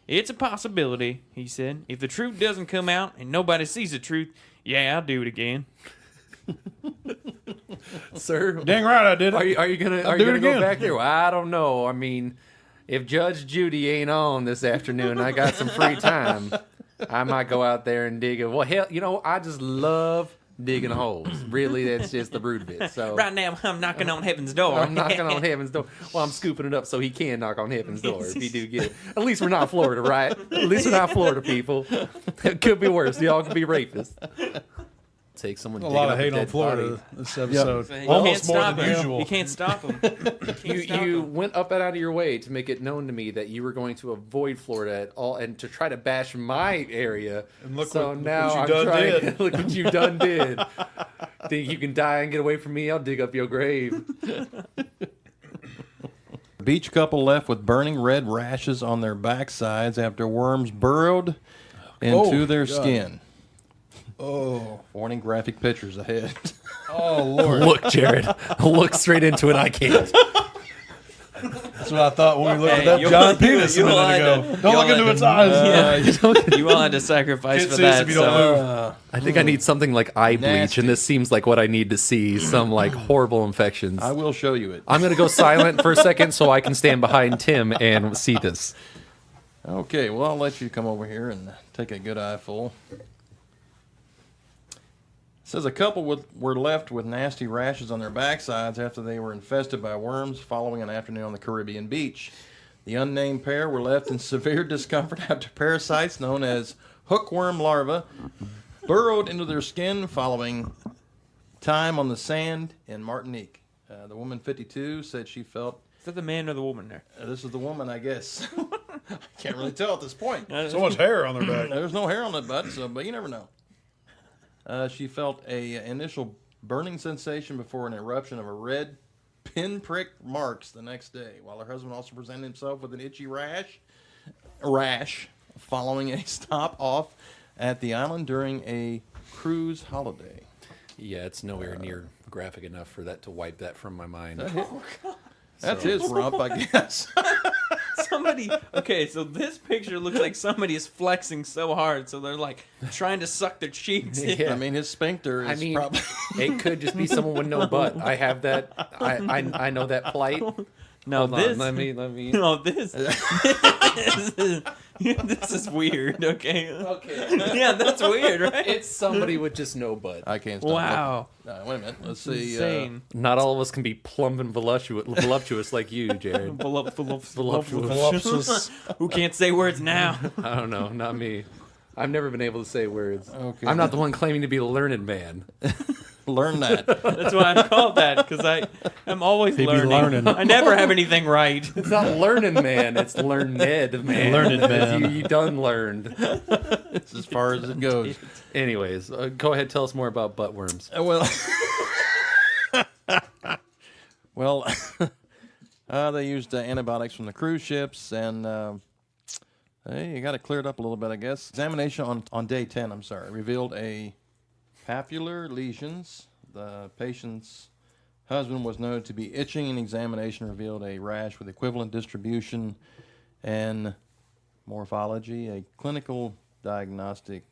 Speaker 1: It's a possibility, he said. If the truth doesn't come out and nobody sees the truth, yeah, I'll do it again.
Speaker 2: Sir,
Speaker 3: Dang right, I did it.
Speaker 2: are you gonna
Speaker 3: do it
Speaker 2: go
Speaker 3: again.
Speaker 2: back there? Well, I don't know. I mean, if Judge Judy ain't on this afternoon, and I got some free time. I might go out there and dig it. Well, hell, I just love digging holes. Really, that's just the root of it. So
Speaker 1: Right now, I'm knocking on heaven's door.
Speaker 2: I'm knocking on heaven's door. Well, I'm scooping it up so he can knock on heaven's door if he do get it. At least we're not Florida, right? At least we're not Florida people. It could be worse. Y'all could be rapists. Take someone.
Speaker 3: A
Speaker 2: digging
Speaker 3: lot
Speaker 2: up
Speaker 3: of hate on
Speaker 2: dead
Speaker 3: Florida
Speaker 2: body.
Speaker 3: this episode.
Speaker 1: You can't
Speaker 3: Almost more
Speaker 1: stop
Speaker 3: than
Speaker 1: him.
Speaker 3: usual.
Speaker 1: You can't stop him.
Speaker 2: You went up and out of your way to make it known to me that you were going to avoid Florida at all and to try to bash my area.
Speaker 3: And look
Speaker 2: so
Speaker 3: what-
Speaker 2: now
Speaker 3: what you
Speaker 2: I'm
Speaker 3: done
Speaker 2: trying.
Speaker 3: did.
Speaker 2: Look what you done did. Think you can die and get away from me? I'll dig up your grave.
Speaker 5: Beach couple left with burning red rashes on their backsides after worms burrowed into their
Speaker 3: God.
Speaker 5: skin.
Speaker 3: Oh,
Speaker 5: Warning, graphic pictures ahead.
Speaker 3: oh Lord.
Speaker 2: Look, Jared. Look straight into it. I can't.
Speaker 3: That's what I thought when we looked
Speaker 1: Hey,
Speaker 3: at
Speaker 1: you'll-
Speaker 3: John Penis a
Speaker 1: you'll
Speaker 3: minute
Speaker 1: had
Speaker 3: ago.
Speaker 1: to-
Speaker 3: Don't
Speaker 1: you'll
Speaker 3: look into
Speaker 1: had
Speaker 3: its
Speaker 1: to-
Speaker 3: eyes.
Speaker 1: You all had to sacrifice
Speaker 3: Can't
Speaker 1: for
Speaker 3: see us
Speaker 1: that.
Speaker 3: if you don't
Speaker 1: So.
Speaker 3: move.
Speaker 2: I think I need something like eye bleach,
Speaker 5: Nasty.
Speaker 2: and this seems like what I need to see. Some like horrible infections.
Speaker 5: I will show you it.
Speaker 2: I'm going to go silent for a second so I can stand behind Tim and see this.
Speaker 5: Okay, well, I'll let you come over here and take a good eyeful. It says a couple were left with nasty rashes on their backsides after they were infested by worms following an afternoon on the Caribbean beach. The unnamed pair were left in severe discomfort after parasites known as hookworm larvae burrowed into their skin following time on the sand in Martinique. The woman, 52, said she felt...
Speaker 1: Is that the man or the woman there?
Speaker 5: This is the woman, I guess. I can't really tell at this point.
Speaker 3: So much hair on their back.
Speaker 5: There's no hair on the butt, but you never know. She felt a initial burning sensation before an eruption of a red pinprick marks the next day, while her husband also presented himself with an itchy rash following a stop off at the island during a cruise holiday.
Speaker 2: Yeah, it's nowhere near graphic enough for that to wipe that from my mind.
Speaker 5: That's his rump, I guess.
Speaker 1: somebody. Okay, so this picture looks like somebody is flexing so hard, so they're like trying to suck their cheeks in.
Speaker 2: Yeah.
Speaker 5: I mean, his sphincter is probably.
Speaker 2: It could just be someone with no butt. I have that. I know that plight.
Speaker 1: No,
Speaker 2: Hold
Speaker 1: this.
Speaker 2: on, let me.
Speaker 1: No, this. This is weird. Okay.
Speaker 2: Okay.
Speaker 1: Yeah, that's weird, right?
Speaker 2: It's somebody with just no butt.
Speaker 5: I can't stop.
Speaker 1: Wow.
Speaker 5: looking. Wait a minute. Let's see.
Speaker 1: Insane.
Speaker 2: Not all of us can be plump and voluptuous like you, Jared.
Speaker 3: Voluptuous.
Speaker 1: Who can't say words now?
Speaker 2: I don't know, not me. I've never been able to say words.
Speaker 5: Okay.
Speaker 2: I'm not the one claiming to be a learned man.
Speaker 5: Learn that.
Speaker 1: That's why I'm called that, because I'm always
Speaker 3: He be
Speaker 1: learning.
Speaker 3: learning.
Speaker 1: I never have anything right.
Speaker 2: It's not learned man, it's learned man.
Speaker 3: Learned man.
Speaker 2: You done learned.
Speaker 5: It's as far as it goes.
Speaker 2: Anyways, go ahead, tell us more about butt worms.
Speaker 5: Well, they used antibiotics from the cruise ships, and hey, you got it cleared up a little bit, I guess. Examination on day 10, revealed a papular lesions. The patient's husband was noted to be itching. An examination revealed a rash with equivalent distribution and morphology. A clinical diagnostic.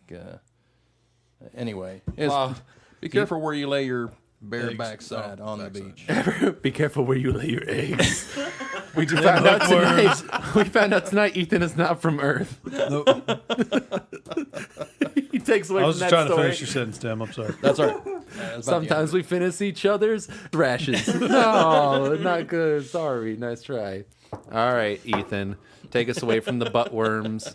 Speaker 5: Anyway, be careful where you lay your bare backside on the beach.
Speaker 2: Be careful where you lay your eggs. We found out tonight Ethan is not from Earth.
Speaker 3: Nope.
Speaker 2: He takes away
Speaker 3: I was
Speaker 2: from
Speaker 3: just
Speaker 2: that
Speaker 3: trying
Speaker 2: story.
Speaker 3: to finish your sentence, Tim. I'm sorry.
Speaker 5: That's all right.
Speaker 2: Sometimes we finish each other's rashes. No, not good. Sorry. Nice try. All right, Ethan. Take us away from the butt worms.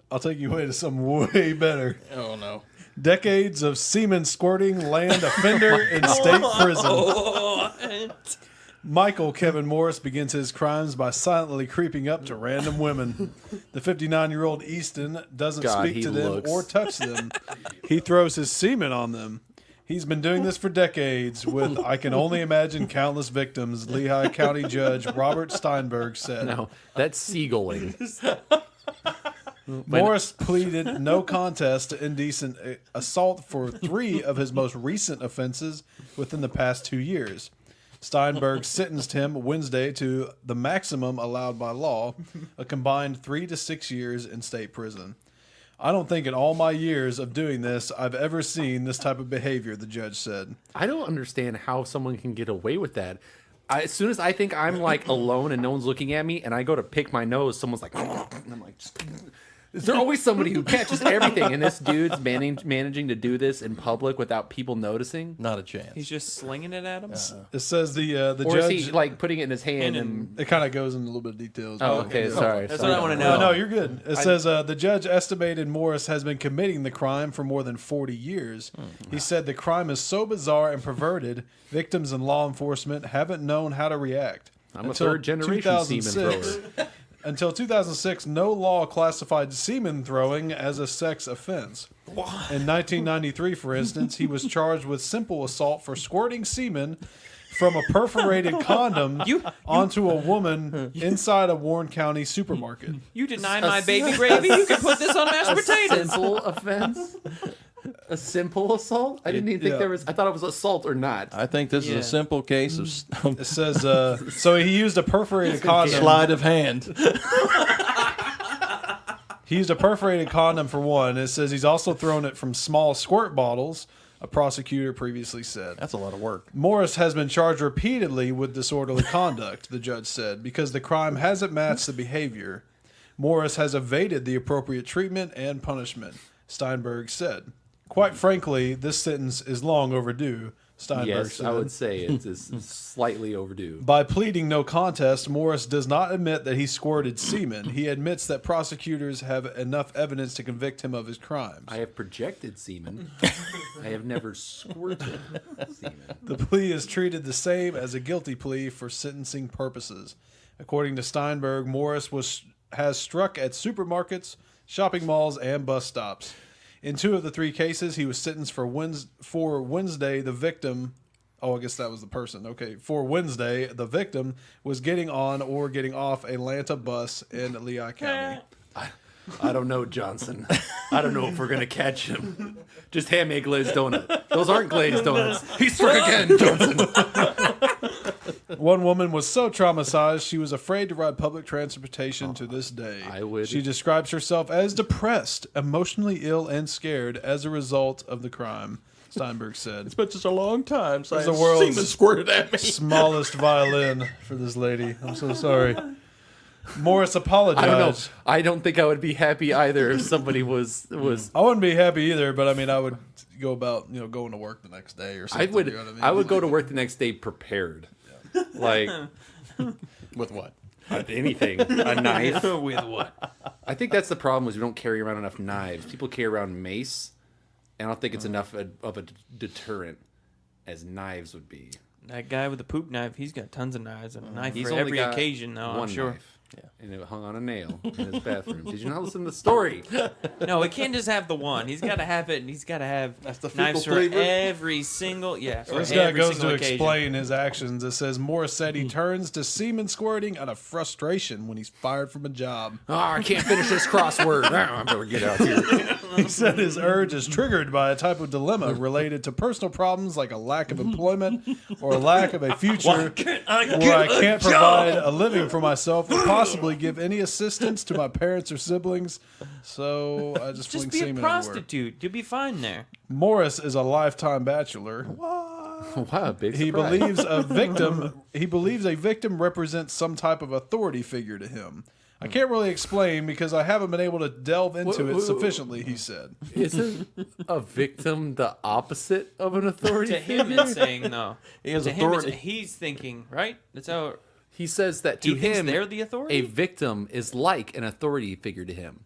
Speaker 3: I'll take you away to something way better.
Speaker 5: Oh, no.
Speaker 3: Decades of semen squirting land offender in state prison. Michael Kevin Morris begins his crimes by silently creeping up to random women. The 59-year-old Easton doesn't
Speaker 2: God,
Speaker 3: speak
Speaker 2: he
Speaker 3: to them
Speaker 2: looks-
Speaker 3: or touch them. He throws his semen on them. He's been doing this for decades with, I can only imagine, countless victims, Lehigh County Judge Robert Steinberg said.
Speaker 2: No, that's seagulling.
Speaker 3: Morris pleaded no contest to indecent assault for 3 of his most recent offenses within the past 2 years. Steinberg sentenced him Wednesday to the maximum allowed by law, a combined 3 to 6 years in state prison. I don't think in all my years of doing this I've ever seen this type of behavior, the judge said.
Speaker 2: I don't understand how someone can get away with that. As soon as I think I'm like alone and no one's looking at me and I go to pick my nose, someone's like, and I'm like, is there always somebody who catches everything? And this dude's managing to do this in public without people noticing?
Speaker 5: Not a chance.
Speaker 1: He's just slinging it at him.
Speaker 3: It says the
Speaker 2: Or
Speaker 3: judge.
Speaker 2: is he like putting it in his hand and...
Speaker 3: It kind of goes into a little bit of details.
Speaker 2: Oh, okay, sorry.
Speaker 1: That's
Speaker 2: sorry.
Speaker 1: what I want to
Speaker 3: No,
Speaker 1: know.
Speaker 3: you're good. It says the judge estimated Morris has been committing the crime for more than 40 years. He said the crime is so bizarre and perverted, victims and law enforcement haven't known how to react.
Speaker 2: I'm a third-generation semen thrower.
Speaker 3: Until 2006, no law classified semen throwing as a sex offense. In 1993, for instance, he was charged with simple assault for squirting semen from a perforated condom onto a woman inside a Warren County supermarket.
Speaker 1: You deny my baby gravy? You can put this on mashed potatoes.
Speaker 2: Simple offense? A simple assault? I didn't even think there was... I thought it was assault or not.
Speaker 5: I think this is
Speaker 1: Yeah.
Speaker 5: a simple case of
Speaker 3: It says, so he used a perforated condom.
Speaker 5: sleight of hand.
Speaker 3: He used a perforated condom for one. It says he's also thrown it from small squirt bottles, a prosecutor previously said.
Speaker 5: That's a lot of work.
Speaker 3: Morris has been charged repeatedly with disorderly conduct, the judge said, because the crime hasn't matched the behavior. Morris has evaded the appropriate treatment and punishment, Steinberg said. Quite frankly, this sentence is long overdue, Steinberg
Speaker 2: Yes,
Speaker 3: said.
Speaker 2: I would say it's slightly overdue.
Speaker 3: By pleading no contest, Morris does not admit that he squirted semen. He admits that prosecutors have enough evidence to convict him of his crimes.
Speaker 2: I have projected semen. I have never squirted semen.
Speaker 3: The plea is treated the same as a guilty plea for sentencing purposes. According to Steinberg, Morris has struck at supermarkets, shopping malls, and bus stops. In 2 of the 3 cases, he was sentenced for Wednesday, the victim... Oh, I guess that was the person. Okay. For Wednesday, the victim was getting on or getting off a Atlanta bus in Lehigh County.
Speaker 2: I don't know, Johnson. I don't know if we're going to catch him. Just hand me a glazed donut. Those aren't glazed donuts. He struck again, Johnson.
Speaker 3: One woman was so traumatized she was afraid to ride public transportation to this day.
Speaker 2: I would.
Speaker 3: She describes herself as depressed, emotionally ill, and scared as a result of the crime, Steinberg said.
Speaker 5: It's been just a long time since
Speaker 3: the world's
Speaker 5: semen squirted at me.
Speaker 3: Smallest violin for this lady. I'm so sorry. Morris apologized.
Speaker 2: I don't know. I don't think I would be happy either if somebody was.
Speaker 3: I wouldn't be happy either, but I mean, I would go about going to work the next day or something.
Speaker 2: I would.
Speaker 3: You know what I mean?
Speaker 2: I would go to work the next day prepared, like
Speaker 5: With what?
Speaker 2: anything, a knife.
Speaker 1: With what?
Speaker 2: I think that's the problem is we don't carry around enough knives. People carry around mace, and I don't think it's enough of a deterrent as knives would be.
Speaker 1: That guy with the poop knife, he's got tons of knives and a knife
Speaker 2: He's
Speaker 1: for
Speaker 2: only
Speaker 1: every
Speaker 2: got
Speaker 1: occasion, though, I'm
Speaker 2: one
Speaker 1: sure.
Speaker 2: knife. Yeah, and it hung on a nail in his bathroom. Did you not listen to the story?
Speaker 1: No, he can't just have the one. He's got to have it, and he's got to have
Speaker 5: the fecal
Speaker 1: knives for
Speaker 5: flavor?
Speaker 1: every single, for
Speaker 3: This guy
Speaker 1: every
Speaker 3: goes
Speaker 1: single
Speaker 3: to
Speaker 1: occasion.
Speaker 3: explain his actions. It says Morris said he turns to semen squirting out of frustration when he's fired from a job.
Speaker 2: Oh, I can't finish this crossword. I better get out here.
Speaker 3: He said his urge is triggered by a type of dilemma related to personal problems like a lack of employment or a lack of a future where I can't provide a living for myself or possibly give any assistance to my parents or siblings. So I just fling
Speaker 1: Just be a
Speaker 3: semen everywhere.
Speaker 1: prostitute. You'll be fine there.
Speaker 3: Morris is a lifetime bachelor.
Speaker 2: Wow, big
Speaker 3: He
Speaker 2: surprise.
Speaker 3: believes a victim. He believes a victim represents some type of authority figure to him. I can't really explain because I haven't been able to delve into it sufficiently. He said.
Speaker 2: Isn't a victim the opposite of an authority
Speaker 1: To him,
Speaker 2: figure?
Speaker 1: it's saying no.
Speaker 5: He has
Speaker 1: To him,
Speaker 5: authority.
Speaker 1: he's thinking, right? That's how
Speaker 2: He says that to
Speaker 1: he thinks
Speaker 2: him,
Speaker 1: they're the authority.
Speaker 2: a victim is like an authority figure to him.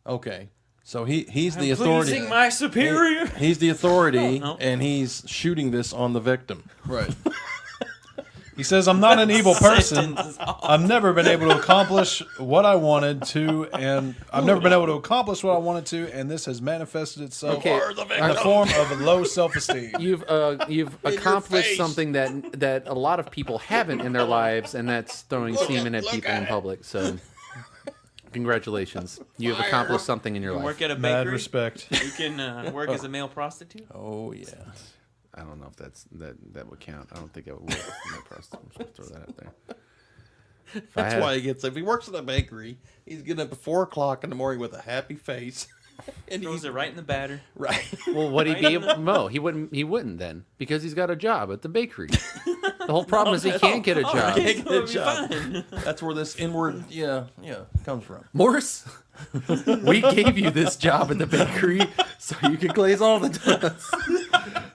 Speaker 5: Okay. So he's the
Speaker 1: I'm
Speaker 5: authority.
Speaker 1: pleasing my superior.
Speaker 5: He's the authority,
Speaker 1: No.
Speaker 5: and he's shooting this on the victim.
Speaker 3: Right. He says, I'm not an evil person.
Speaker 1: Sentence is awful.
Speaker 3: I've never been able to accomplish what I wanted to, and this has manifested itself
Speaker 2: Okay,
Speaker 3: in the form of low self-esteem.
Speaker 2: You've accomplished something that a lot of people haven't in their lives, and that's throwing semen at people in public. So, congratulations, you have accomplished something in your
Speaker 1: You can
Speaker 2: life.
Speaker 1: work at a
Speaker 3: Mad
Speaker 1: bakery.
Speaker 3: respect.
Speaker 1: You can work as a male prostitute.
Speaker 5: Oh yeah.
Speaker 2: I don't know if that would count. I don't think that would work. No prostitute. I'm just gonna throw that out there.
Speaker 5: That's why he gets. If he works at a bakery, he's getting up at 4:00 in the morning with a happy face, and
Speaker 1: Throws it right in the batter.
Speaker 5: right.
Speaker 2: Well, would he be able? No, he wouldn't. He wouldn't then because he's got a job at the bakery. The whole problem is he can't get a job.
Speaker 5: Can't get a
Speaker 1: It'll be
Speaker 5: job.
Speaker 1: fine.
Speaker 5: That's where this inward, comes from.
Speaker 2: Morris, we gave you this job at the bakery so you could glaze all the donuts.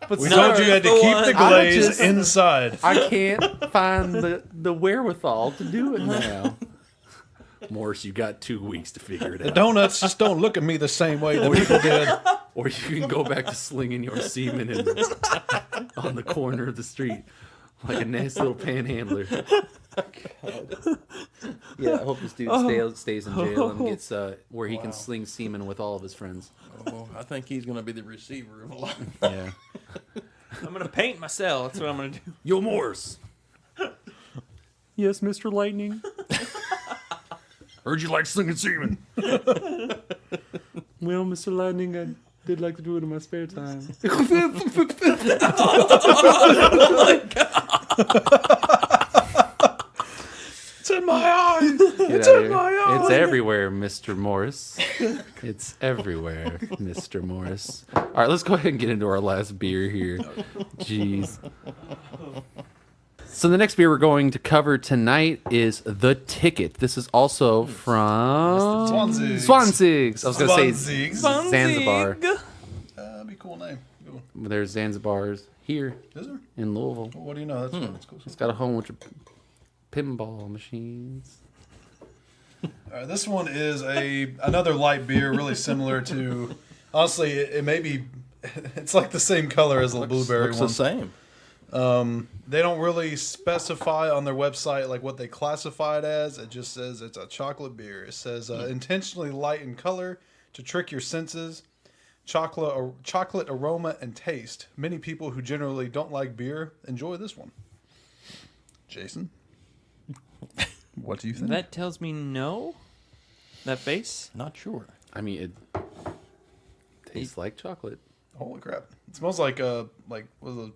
Speaker 2: But
Speaker 3: We
Speaker 2: sir,
Speaker 3: told you had to keep the
Speaker 2: I'm
Speaker 3: glaze
Speaker 2: just-
Speaker 3: inside.
Speaker 2: I can't find the wherewithal to do it now. Morris, you got 2 weeks to figure it out.
Speaker 3: Donuts just don't look at me the same way that people did.
Speaker 2: Or you can go back to slinging your semen on the corner of the street like a nice little panhandler. Yeah, I hope this dude stays in jail and gets where he can sling semen with all of his friends.
Speaker 5: Oh, I think he's going to be the receiver of a lot.
Speaker 2: Yeah.
Speaker 1: I'm gonna paint my cell. That's what I'm gonna do.
Speaker 2: Yo, Morris. Yes, Mr. Lightning. Heard you like slinging semen. Well, Mr. Lightning, I did like to do it in my spare time.
Speaker 3: It's in my eye.
Speaker 2: It's in my eye. It's everywhere, Mr. Morris. It's everywhere, Mr. Morris. All right, let's go ahead and get into our last beer here. Jeez. So the next beer we're going to cover tonight is The Ticket. This is also from
Speaker 3: Zwanzigz.
Speaker 2: Zwanzigz. I was going to
Speaker 3: Zwanzigz.
Speaker 2: say Zanzibar.
Speaker 3: That'd be a cool name. Good one.
Speaker 2: There's Zanzibars here
Speaker 3: Is there?
Speaker 2: in Louisville.
Speaker 3: Well, what do you know? That's cool.
Speaker 2: It's got a whole bunch of pinball machines.
Speaker 3: All right, this one is another light beer, really similar to. Honestly, it may be. It's like the same color as the blueberry
Speaker 5: Looks
Speaker 3: one.
Speaker 5: the same.
Speaker 3: They don't really specify on their website like what they classify it as. It just says it's a chocolate beer. It says intentionally light in color to trick your senses, chocolate aroma and taste. Many people who generally don't like beer enjoy this one. Jason, what do you think?
Speaker 1: That tells me no. That face.
Speaker 5: Not sure.
Speaker 2: I mean, it tastes like chocolate.
Speaker 3: Holy crap! It smells like what was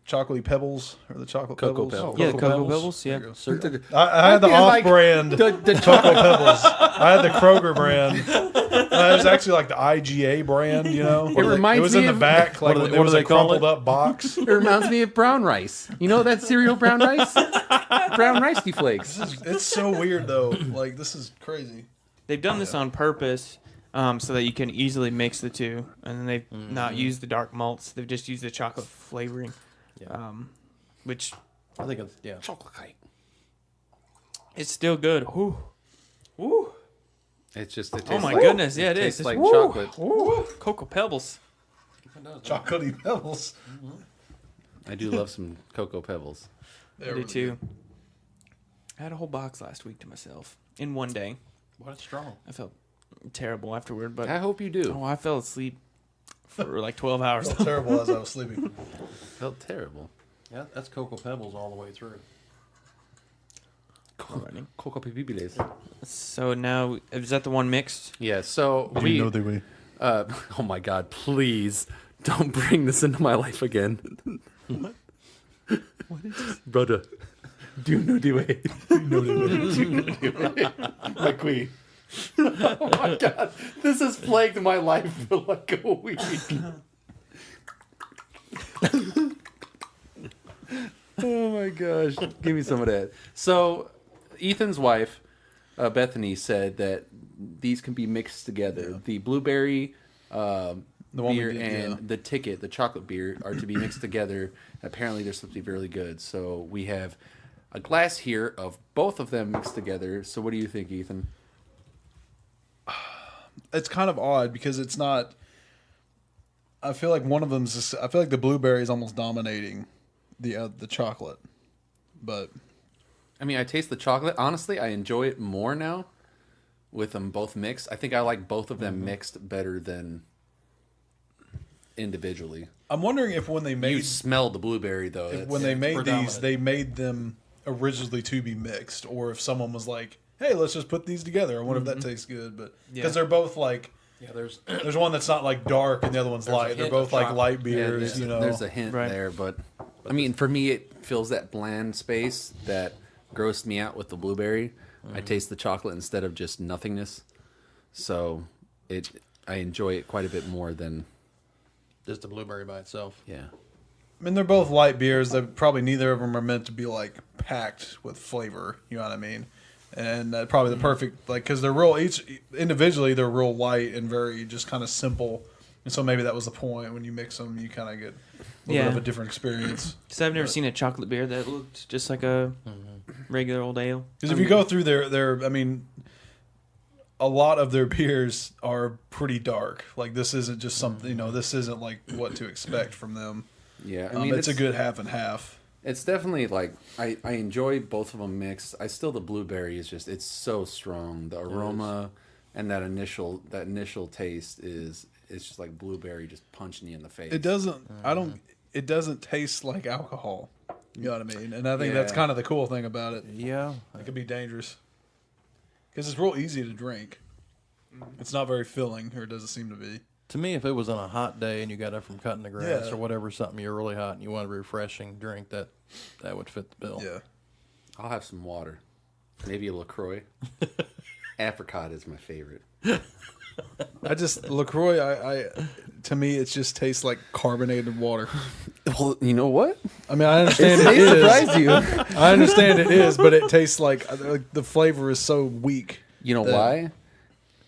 Speaker 3: chocolatey pebbles or the chocolate
Speaker 2: Cocoa
Speaker 3: pebbles.
Speaker 2: Pebbles.
Speaker 1: Yeah, Cocoa Pebbles. Yeah.
Speaker 3: There you go.
Speaker 5: Certain-
Speaker 3: I had the
Speaker 2: feel like
Speaker 3: off-brand
Speaker 2: the
Speaker 3: Cocoa Pebbles. I had the Kroger brand. It was actually like the IGA brand, you know.
Speaker 2: It reminds
Speaker 3: It was
Speaker 2: me
Speaker 3: in the
Speaker 2: of-
Speaker 3: back, like
Speaker 5: what do
Speaker 3: it was
Speaker 5: they
Speaker 3: a
Speaker 5: call it?
Speaker 3: crumpled up box.
Speaker 2: It reminds me of brown rice. You know that cereal brown rice? Brown ricey flakes.
Speaker 3: It's so weird though. Like this is crazy.
Speaker 1: They've done this on purpose so that you can easily mix the two, and then they've not used the dark malts. They've just used the chocolate flavoring, which
Speaker 5: I think it's
Speaker 2: Chocolate cake.
Speaker 1: is still good. Woo. Woo.
Speaker 2: It's just. It tastes
Speaker 1: Oh my
Speaker 2: like,
Speaker 1: goodness, yeah, it
Speaker 2: tastes
Speaker 1: is.
Speaker 2: like
Speaker 1: Woo.
Speaker 2: chocolate.
Speaker 1: Woo. Cocoa Pebbles.
Speaker 3: Chocolatey Pebbles.
Speaker 2: I do love some Cocoa Pebbles.
Speaker 1: I do too. I had a whole box last week to myself in one day.
Speaker 5: what strong.
Speaker 1: I felt terrible afterward, but
Speaker 2: I hope you do.
Speaker 1: I fell asleep for like 12 hours.
Speaker 3: Felt terrible as I was sleeping.
Speaker 2: Felt terrible.
Speaker 5: Yeah, that's Cocoa Pebbles all the way through.
Speaker 1: Alrighty.
Speaker 2: Cocoa Pebbles.
Speaker 1: So now, is that the one mixed?
Speaker 2: Yeah. So
Speaker 3: Do
Speaker 2: we.
Speaker 3: you know that we?
Speaker 2: Oh my God! Please don't bring this into my life again. What is this? Brother? Do you know the way? My queen. Oh my God! This has plagued my life for like a week. Oh my gosh! Give me some of that. So, Ethan's wife, Bethany, said that these can be mixed together.
Speaker 3: Yeah.
Speaker 2: The blueberry
Speaker 3: The one we
Speaker 2: beer
Speaker 3: did,
Speaker 2: and
Speaker 3: yeah.
Speaker 2: the ticket, the chocolate beer, are to be mixed together. Apparently, they're supposed to be really good. So we have a glass here of both of them mixed together. So what do you think, Ethan?
Speaker 3: It's kind of odd because it's not. I feel like one of them's. Just, I feel like the blueberry is almost dominating the chocolate, but
Speaker 2: I mean, I taste the chocolate. Honestly, I enjoy it more now with them both mixed. I think I like both of them mixed better than individually.
Speaker 3: I'm wondering if when they
Speaker 2: You
Speaker 3: made
Speaker 2: smell the blueberry though.
Speaker 3: if
Speaker 2: That's-
Speaker 3: when they made these,
Speaker 5: predominant.
Speaker 3: they made them originally to be mixed, or if someone was like, "Hey, let's just put these together." I wonder if that tastes good, but because
Speaker 1: Yeah.
Speaker 3: they're both like.
Speaker 5: Yeah, there's
Speaker 3: There's one that's not like dark and the other one's
Speaker 5: There's a
Speaker 3: light. They're
Speaker 5: hint
Speaker 3: both
Speaker 5: of
Speaker 3: like
Speaker 5: chocolate.
Speaker 3: light
Speaker 2: Yeah,
Speaker 3: beers, you know.
Speaker 2: there's a hint
Speaker 1: Right.
Speaker 2: there, but I mean, for me, it fills that bland space that grossed me out with the blueberry. I taste the chocolate instead of just nothingness, so I enjoy it quite a bit more than
Speaker 5: just the blueberry by itself.
Speaker 2: yeah.
Speaker 3: I mean, they're both light beers. They're probably neither of them are meant to be like packed with flavor. You know what I mean? And probably the perfect because they're real. Each individually, they're real light and very just kind of simple. And so maybe that was the point. When you mix them, you kind of get a little bit of a different experience.
Speaker 1: Because I've never seen a chocolate beer that looked just like a regular old ale.
Speaker 3: Because if you go through their, I mean, a lot of their beers are pretty dark. Like this isn't just something. You know, this isn't like what to expect from them.
Speaker 2: Yeah, I mean,
Speaker 3: it's a good half and half.
Speaker 2: It's definitely like I enjoy both of them mixed. I still the blueberry is just it's so strong. The aroma and that initial taste is it's just like blueberry just punching you in the face.
Speaker 3: It doesn't. I don't. It doesn't taste like alcohol. You know what I mean? And I think that's
Speaker 2: Yeah.
Speaker 3: kind of the cool thing about it.
Speaker 5: Yeah,
Speaker 3: It could be dangerous because it's real easy to drink. It's not very filling, or it doesn't seem to be.
Speaker 5: to me, if it was on a hot day and you got up from cutting the grass
Speaker 3: Yeah.
Speaker 5: or whatever, something you're really hot and you want a refreshing drink, that would fit the bill.
Speaker 3: Yeah.
Speaker 2: I'll have some water, maybe a LaCroix. Apricot is my favorite.
Speaker 3: I just LaCroix. I to me, it just tastes like carbonated water.
Speaker 2: Well, you know what?
Speaker 3: I mean, I understand it
Speaker 2: May
Speaker 3: is.
Speaker 2: surprise you.
Speaker 3: I understand it is, but it tastes like the flavor is so weak.
Speaker 2: You know
Speaker 3: that-
Speaker 2: why?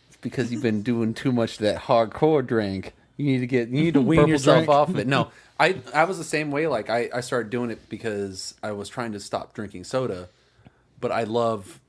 Speaker 2: It's because you've been doing too much of that hardcore drink. You need to wean
Speaker 3: Purple
Speaker 2: yourself
Speaker 3: drink?
Speaker 2: off of it. No, I was the same way. Like I started doing it because I was trying to stop drinking soda, but I love.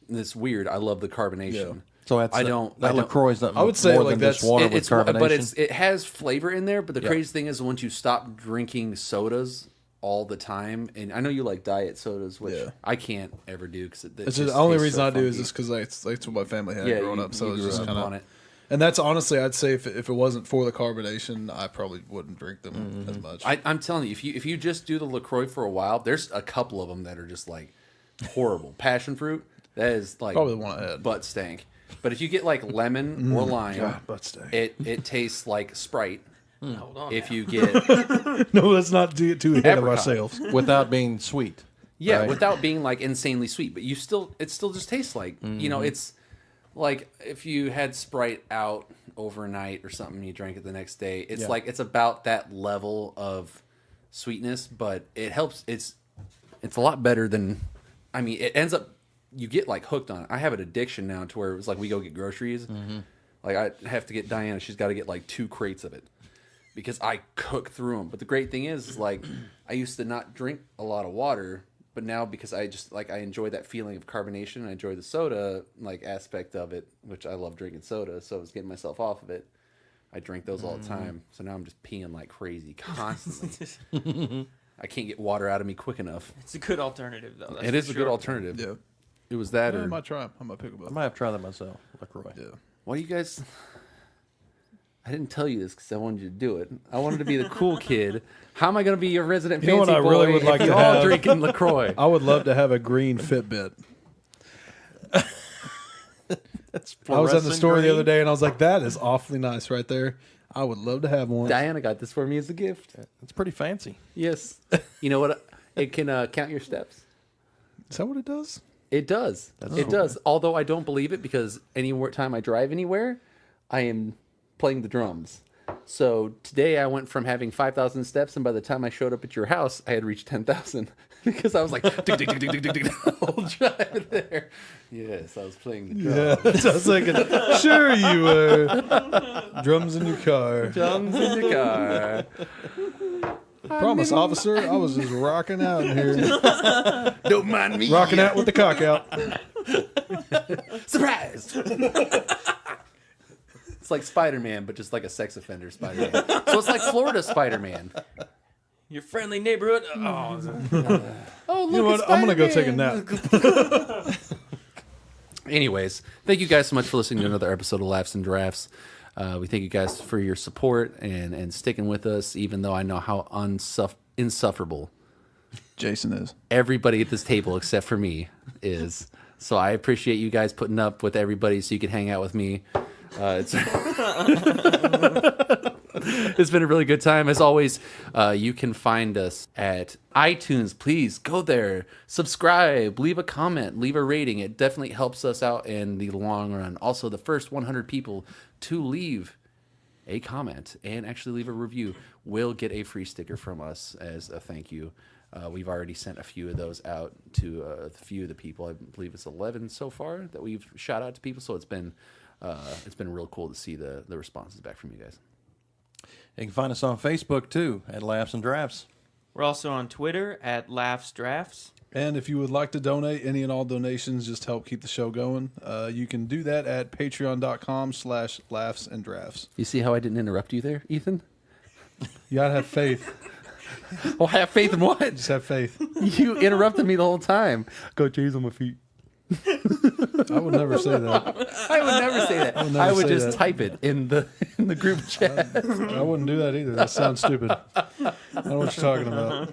Speaker 2: It's weird. I love the carbonation.
Speaker 3: Yeah.
Speaker 5: So that's
Speaker 2: I don't-
Speaker 5: That
Speaker 2: I don't-
Speaker 5: LaCroix is nothing
Speaker 3: I would say,
Speaker 5: more
Speaker 3: like,
Speaker 5: than just
Speaker 3: that's-
Speaker 5: water
Speaker 2: It-
Speaker 5: with
Speaker 2: it's
Speaker 5: carbonation.
Speaker 2: but it has flavor in there. But the
Speaker 5: Yeah.
Speaker 2: crazy thing is once you stop drinking sodas all the time, and I know you like diet sodas, which
Speaker 3: Yeah.
Speaker 2: I can't ever do because
Speaker 3: It's just, the only reason I do is just because that's what my family had growing up. So it's just kind
Speaker 2: on
Speaker 3: of.
Speaker 2: it.
Speaker 3: And that's honestly, I'd say if it wasn't for the carbonation, I probably wouldn't drink them as much.
Speaker 2: I'm telling you, if you just do the LaCroix for a while, there's a couple of them that are just like horrible. Passion fruit, that is like
Speaker 3: Probably the one I had.
Speaker 2: butt stank. But if you get like lemon or lime,
Speaker 3: God, butt stank.
Speaker 2: it tastes like Sprite.
Speaker 1: Hold on.
Speaker 2: If you get
Speaker 3: No, let's not get too ahead of
Speaker 2: Apricot.
Speaker 3: ourselves.
Speaker 5: Without being sweet.
Speaker 2: yeah,
Speaker 5: Right.
Speaker 2: without being like insanely sweet, but it still just tastes like you know, it's like if you had Sprite out overnight or something, you drank it the next day. It's
Speaker 5: Yeah.
Speaker 2: like it's about that level of sweetness, but it helps. It's a lot better than. I mean, it ends up you get like hooked on it. I have an addiction now to where it's like we go get groceries. Like I have to get Diana. She's got to get like 2 crates of it because I cook through them. But the great thing is like I used to not drink a lot of water, but now because I just like I enjoy that feeling of carbonation. I enjoy the soda like aspect of it, which I love drinking soda. So I was getting myself off of it. I drink those all the time. So now I'm just peeing like crazy constantly. I can't get water out of me quick enough.
Speaker 1: It's a good alternative, though. That's
Speaker 2: It
Speaker 1: for
Speaker 2: is a good
Speaker 1: sure.
Speaker 2: alternative.
Speaker 3: Yeah.
Speaker 2: It was that
Speaker 3: I
Speaker 2: or
Speaker 3: might try 'em. I might pick them
Speaker 5: I
Speaker 3: up.
Speaker 5: might have tried that myself. LaCroix.
Speaker 3: Yeah.
Speaker 2: why do you guys? I didn't tell you this because I wanted you to do it. I wanted to be the cool kid. How am I going to be your resident
Speaker 3: You know
Speaker 2: fancy
Speaker 3: what I
Speaker 2: boy
Speaker 3: really would like
Speaker 2: if
Speaker 3: to
Speaker 2: you're all
Speaker 3: have?
Speaker 2: drinking LaCroix?
Speaker 3: I would love to have a green Fitbit.
Speaker 5: That's
Speaker 3: I was at the
Speaker 5: fluorescent
Speaker 3: store the
Speaker 5: green.
Speaker 3: other day and I was like, that is awfully nice right there. I would love to have one.
Speaker 2: Diana got this for me as a gift.
Speaker 5: It's pretty fancy.
Speaker 2: Yes. You know what? It can count your steps.
Speaker 3: Is that what it does?
Speaker 2: It does. It does. Although I don't believe it because any time I drive anywhere, I am playing the drums. So today I went from having 5,000 steps, and by the time I showed up at your house, I had reached 10,000 because I was like, dig, dig, dig, dig, dig, dig, dig, the whole drive there. Yes, I was playing the drums.
Speaker 3: Yeah. So I was thinking, sure you were. Drums in your car.
Speaker 2: Drums in the car.
Speaker 3: Promise, officer, I was just rocking out in here.
Speaker 2: Don't mind me.
Speaker 3: Rocking out with the cock out.
Speaker 2: Surprise! It's like Spider-Man, but just like a sex offender Spider-Man. So it's like Florida Spider-Man.
Speaker 1: Your friendly neighborhood. Oh,
Speaker 2: Oh, look,
Speaker 3: You know what? I'm going to go take a nap.
Speaker 2: Anyways, thank you guys so much for listening to another episode of Laughs and Drafts. We thank you guys for your support and sticking with us, even though I know how insufferable
Speaker 3: Jason is.
Speaker 2: everybody at this table, except for me, is. So I appreciate you guys putting up with everybody so you can hang out with me. It's It's been a really good time. As always, you can find us at iTunes. Please go there, subscribe, leave a comment, leave a rating. It definitely helps us out in the long run. Also, the first 100 people to leave a comment and actually leave a review will get a free sticker from us as a thank you. We've already sent a few of those out to a few of the people. I believe it's 11 so far that we've shot out to people. So it's been real cool to see the responses back from you guys.
Speaker 5: You can find us on Facebook, too, at Laughs and Drafts.
Speaker 1: we're also on Twitter at Laughs Drafts.
Speaker 3: And if you would like to donate, any and all donations just help keep the show going. You can do that at patreon.com/laughsanddrafts.
Speaker 2: You see how I didn't interrupt you there, Ethan?
Speaker 3: You gotta have faith.
Speaker 2: Oh, I have faith in what?
Speaker 3: Just have faith.
Speaker 2: You interrupted me the whole time. Go cheese on my feet.
Speaker 3: I would never say that.
Speaker 2: I would never say that.
Speaker 3: never
Speaker 2: I would
Speaker 3: say
Speaker 2: just
Speaker 3: that.
Speaker 2: type it in the group chat.
Speaker 3: I wouldn't do that either. That sounds stupid. I don't know what you're talking about.